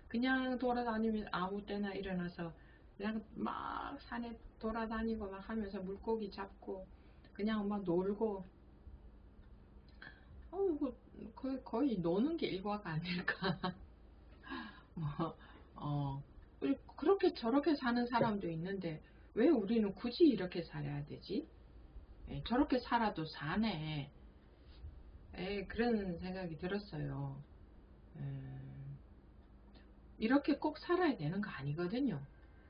그냥 돌아다니면 아무 때나 일어나서 그냥 막 산에 돌아다니고 막 하면서 물고기 잡고 그냥 막 놀고, 거의 노는 게 일과가 아닐까. 그렇게 저렇게 사는 사람도 있는데 왜 우리는 굳이 이렇게 살아야 되지? 저렇게 살아도 사네. 그런 생각이 들었어요. 이렇게 꼭 살아야 되는 거 아니거든요.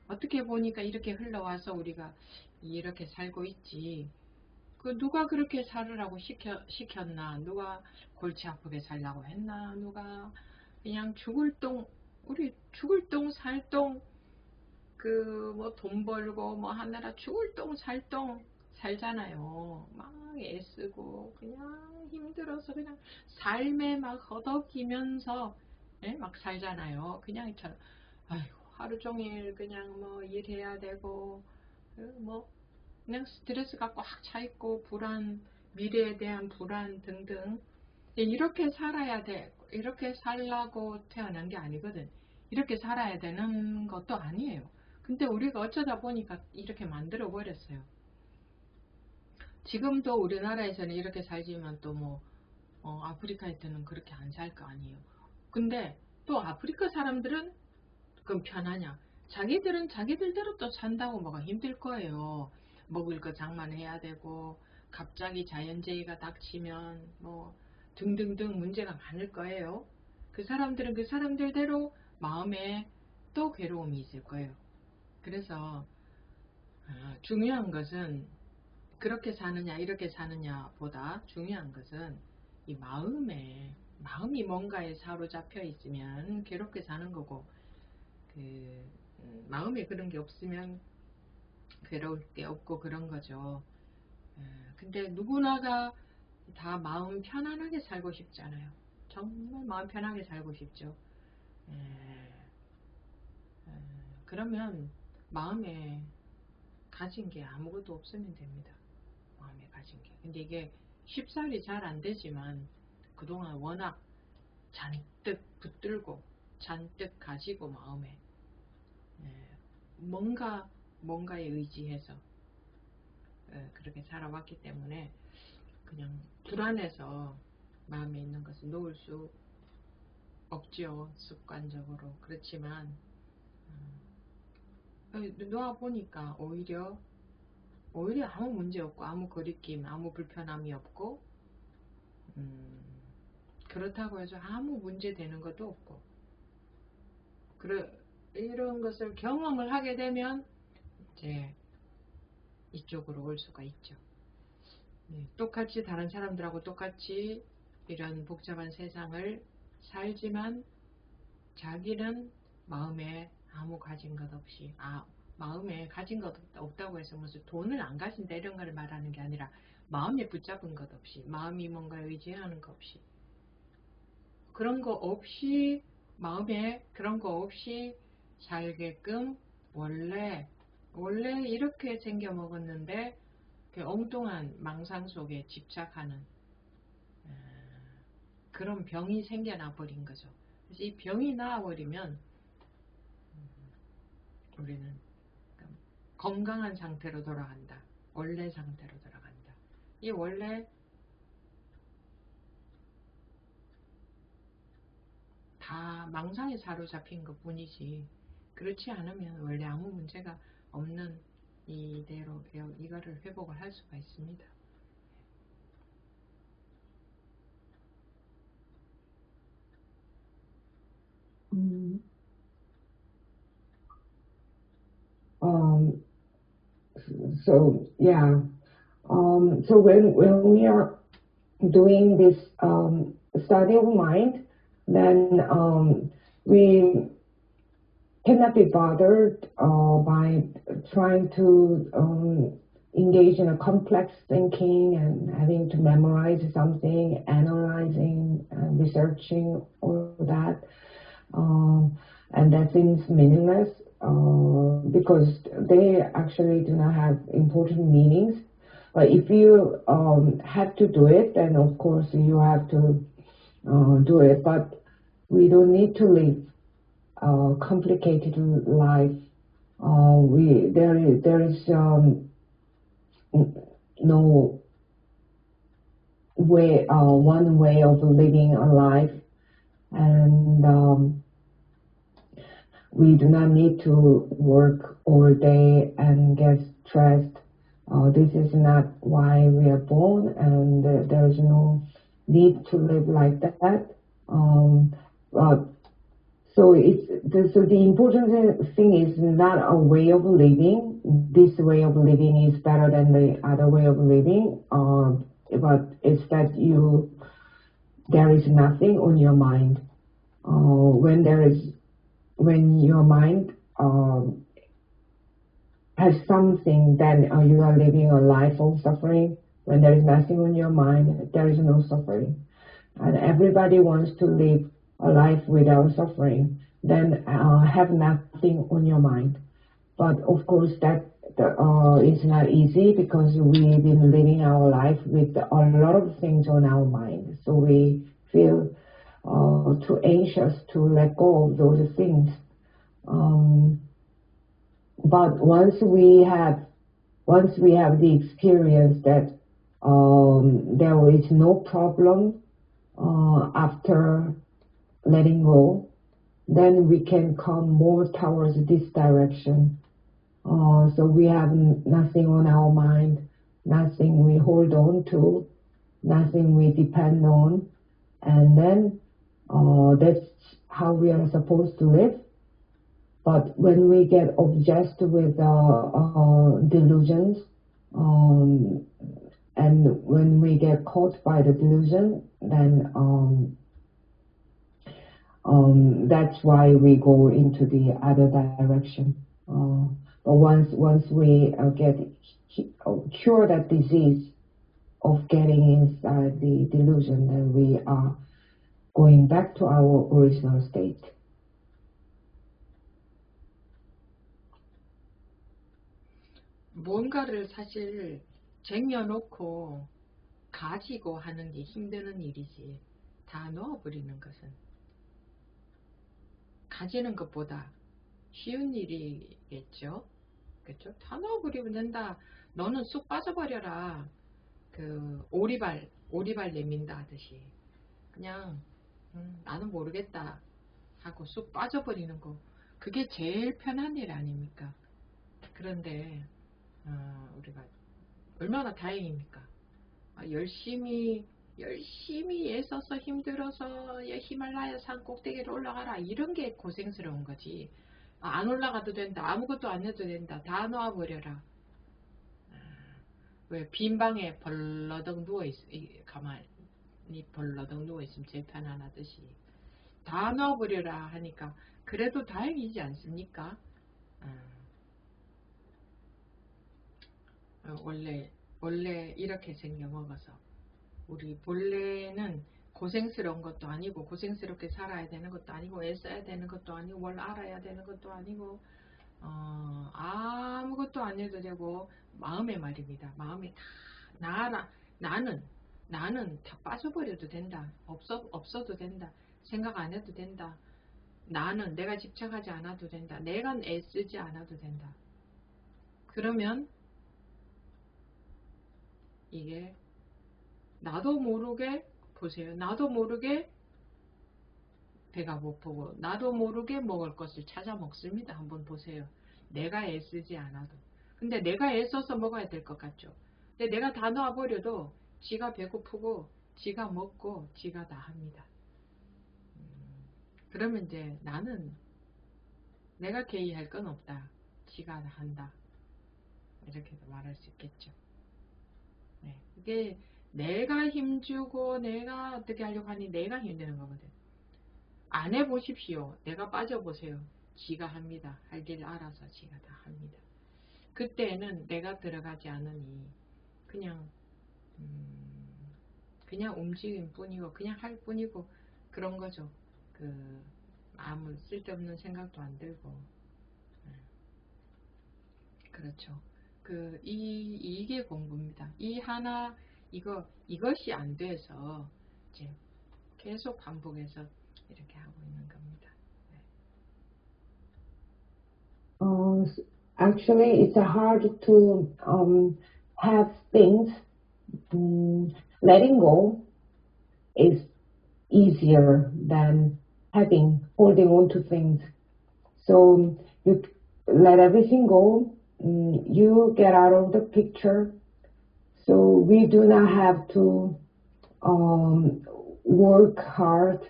어떻게 보니까 이렇게 흘러와서 우리가 이렇게 살고 있지. 누가 그렇게 살으라고 시켰나? 누가 골치 아프게 살라고 했나? 누가 그냥 우리 죽을 똥 살똥 뭐 돈 벌고 뭐 하느라 죽을 똥 살똥 살잖아요. 막 애쓰고 그냥 힘들어서 그냥 삶에 막 허덕이면서 막 살잖아요. 그냥 아이고 하루 종일 그냥 뭐 일해야 되고 뭐 그냥 스트레스 갖고 확 차있고 불안, 미래에 대한 불안 등등. 이렇게 살아야 돼. 이렇게 살라고 태어난 게 아니거든. 이렇게 살아야 되는 것도 아니에요. 근데 우리가 어쩌다 보니까 이렇게 만들어 버렸어요. 지금도 우리나라에서는 이렇게 살지만 또 뭐 아프리카에서는 그렇게 안 살 거 아니에요. 근데 또 아프리카 사람들은 그럼 편하냐? 자기들은 자기들대로 또 산다고 뭐가 힘들 거예요. 먹을 거 장만해야 되고 갑자기 자연재해가 닥치면 뭐 등등등 문제가 많을 거예요. 그 사람들은 그 사람들대로 마음에 또 괴로움이 있을 거예요. 그래서 중요한 것은 그렇게 사느냐 이렇게 사느냐 보다 중요한 것은 이 마음이 뭔가에 사로잡혀 있으면 괴롭게 사는 거고, 마음에 그런 게 없으면 괴로울 게 없고 그런 거죠. 근데 누구나가 다 마음 편안하게 살고 싶잖아요. 정말 마음 편하게 살고 싶죠. 그러면 마음에 가진 게 아무것도 없으면 됩니다. 마음에 가진 게. 근데 이게 쉽사리 잘 안 되지만 그동안 워낙 잔뜩 붙들고 잔뜩 가지고 마음에 뭔가에 의지해서 그렇게 살아왔기 때문에 그냥 불안해서 마음에 있는 것을 놓을 수 없죠. 습관적으로. 그렇지만 놓아보니까 오히려 아무 문제 없고 아무 거리낌 아무 불편함이 없고 그렇다고 해서 아무 문제 되는 것도 없고, 이런 것을 경험을 하게 되면 이제 이쪽으로 올 수가 있죠. 똑같이 다른 사람들하고 똑같이 이런 복잡한 세상을 살지만 자기는 마음에 아무 가진 것 없이, 마음에 가진 것 없다고 해서 무슨 돈을 안 가진다 이런 걸 말하는 게 아니라 마음에 붙잡은 것 없이, 마음이 뭔가 의지하는 것 없이, 그런 거 없이, 마음에 그런 거 없이 살게끔 원래 이렇게 생겨 먹었는데 그 엉뚱한 망상 속에 집착하는 그런 병이 생겨나 버린 거죠. 그래서 이 병이 나와버리면 우리는 건강한 상태로 돌아간다. 원래 상태로 돌아간다. 이 원래 다 망상에 사로잡힌 것 뿐이지, 그렇지 않으면 원래 아무 문제가 없는 이대로 이거를 회복을 할 수가 있습니다. So yeah. So when we are doing this study of mind, then we cannot be bothered by trying to engage in a complex thinking and having to memorize something, analyzing, researching, all that. And that seems meaningless because they actually do not have important meanings. But if you have to do it, then of course you have to do it. But we don't need to live a complicated life. There is no way, one way of living a life, and we do not need to work all day and get stressed. This is not why we are born, and there is no need to live like that. So the important thing is not a way of living. This way of living is better than the other way of living, but it's that there is nothing on your mind. When your mind has something, then you are living a life of suffering. When there is nothing on your mind, there is no suffering. And everybody wants to live a life without suffering, then have nothing on your mind. But of course that is not easy, because we've been living our life with a lot of things on our mind. So we feel too anxious to let go of those things. But once we have the experience that there is no problem after letting go, then we can come more towards this direction. So we have nothing on our mind, nothing we hold on to, nothing we depend on, and then that's how we are supposed to live. But when we get obsessed with delusions, and when we get caught by the delusion, then that's why we go into the other direction. But once we cure that disease of getting inside the delusion, then we are going back to our original state. 뭔가를 사실 쟁여놓고 가지고 하는 게 힘드는 일이지, 다 놓아버리는 것은 가지는 것보다 쉬운 일이겠죠. 그렇죠? 다 놓아버리면 된다. 너는 쑥 빠져버려라. 그 오리발 내민다 하듯이 그냥 나는 모르겠다 하고 쑥 빠져버리는 거, 그게 제일 편한 일 아닙니까? 그런데 우리가 얼마나 다행입니까? 열심히 애써서 힘들어서 히말라야 산 꼭대기로 올라가라, 이런 게 고생스러운 거지. 안 올라가도 된다, 아무것도 안 해도 된다, 다 놓아버려라. 왜 빈 방에 벌러덩 가만히 벌러덩 누워있으면 제일 편안하듯이 다 놔버려라 하니까 그래도 다행이지 않습니까? 원래 이렇게 생겨먹어서 우리 본래는 고생스러운 것도 아니고 고생스럽게 살아야 되는 것도 아니고 애써야 되는 것도 아니고 뭘 알아야 되는 것도 아니고 아무것도 안 해도 되고 마음의 말입니다. 마음이 다 나는 다 빠져버려도 된다. 없어도 된다. 생각 안 해도 된다. 나는 내가 집착하지 않아도 된다. 내가 애쓰지 않아도 된다. 그러면 이게 나도 모르게 보세요. 나도 모르게 배가 고프고 나도 모르게 먹을 것을 찾아 먹습니다. 한번 보세요. 내가 애쓰지 않아도. 근데 내가 애써서 먹어야 될 것 같죠. 근데 내가 다 놔버려도 지가 배고프고 지가 먹고 지가 다 합니다. 그러면 이제 나는 내가 개의할 건 없다. 지가 다 한다. 이렇게도 말할 수 있겠죠. 네, 이게 내가 힘주고 내가 어떻게 하려고 하니 내가 힘드는 거거든. 안 해보십시오. 내가 빠져보세요. 지가 합니다. 할 일 알아서 지가 다 합니다. 그때는 내가 들어가지 않으니 그냥 움직임 뿐이고 그냥 할 뿐이고 그런 거죠. 아무 쓸데없는 생각도 안 들고. 그렇죠. 이게 공부입니다. 이것이 안 돼서 이제 계속 반복해서 이렇게 하고 있는 겁니다. Actually, it's hard to have things. Letting go is easier than holding on to things. So you let everything go. You get out of the picture. So we do not have to work hard,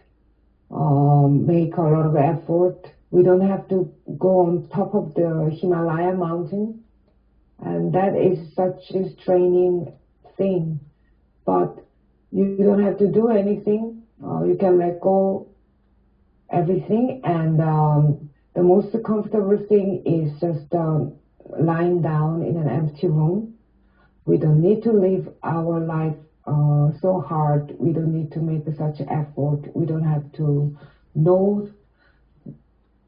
make a lot of effort. We don't have to go on top of the Himalaya mountain. And that is such a straining thing. But you don't have to do anything. You can let go everything. And the most comfortable thing is just lying down in an empty room. We don't need to live our life so hard. We don't need to make such effort. We don't have to know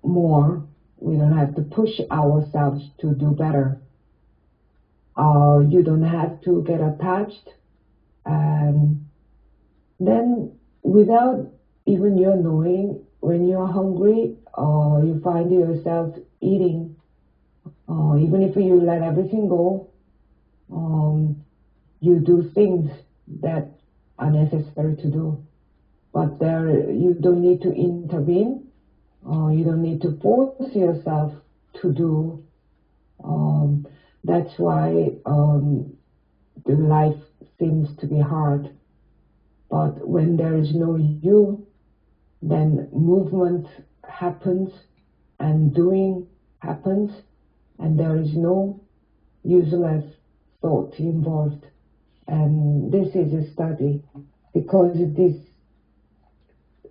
more. We don't have to push ourselves to do better. You don't have to get attached. And then without even you knowing, when you're hungry, you find yourself eating. Even if you let everything go, you do things that are necessary to do. But you don't need to intervene. You don't need to force yourself to do. That's why the life seems to be hard. But when there is no you, then movement happens and doing happens, and there is no useless thought involved. And this is a study, because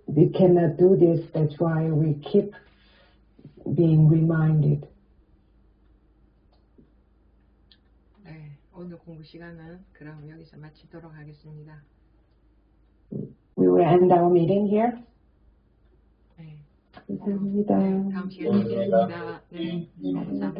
we cannot do this. That's why we keep being reminded. 네, 오늘 공부 시간은 그럼 여기서 마치도록 하겠습니다. We will end our meeting here. 네. 감사합니다. 네, 다음 시간에 뵙겠습니다. 네, 감사합니다.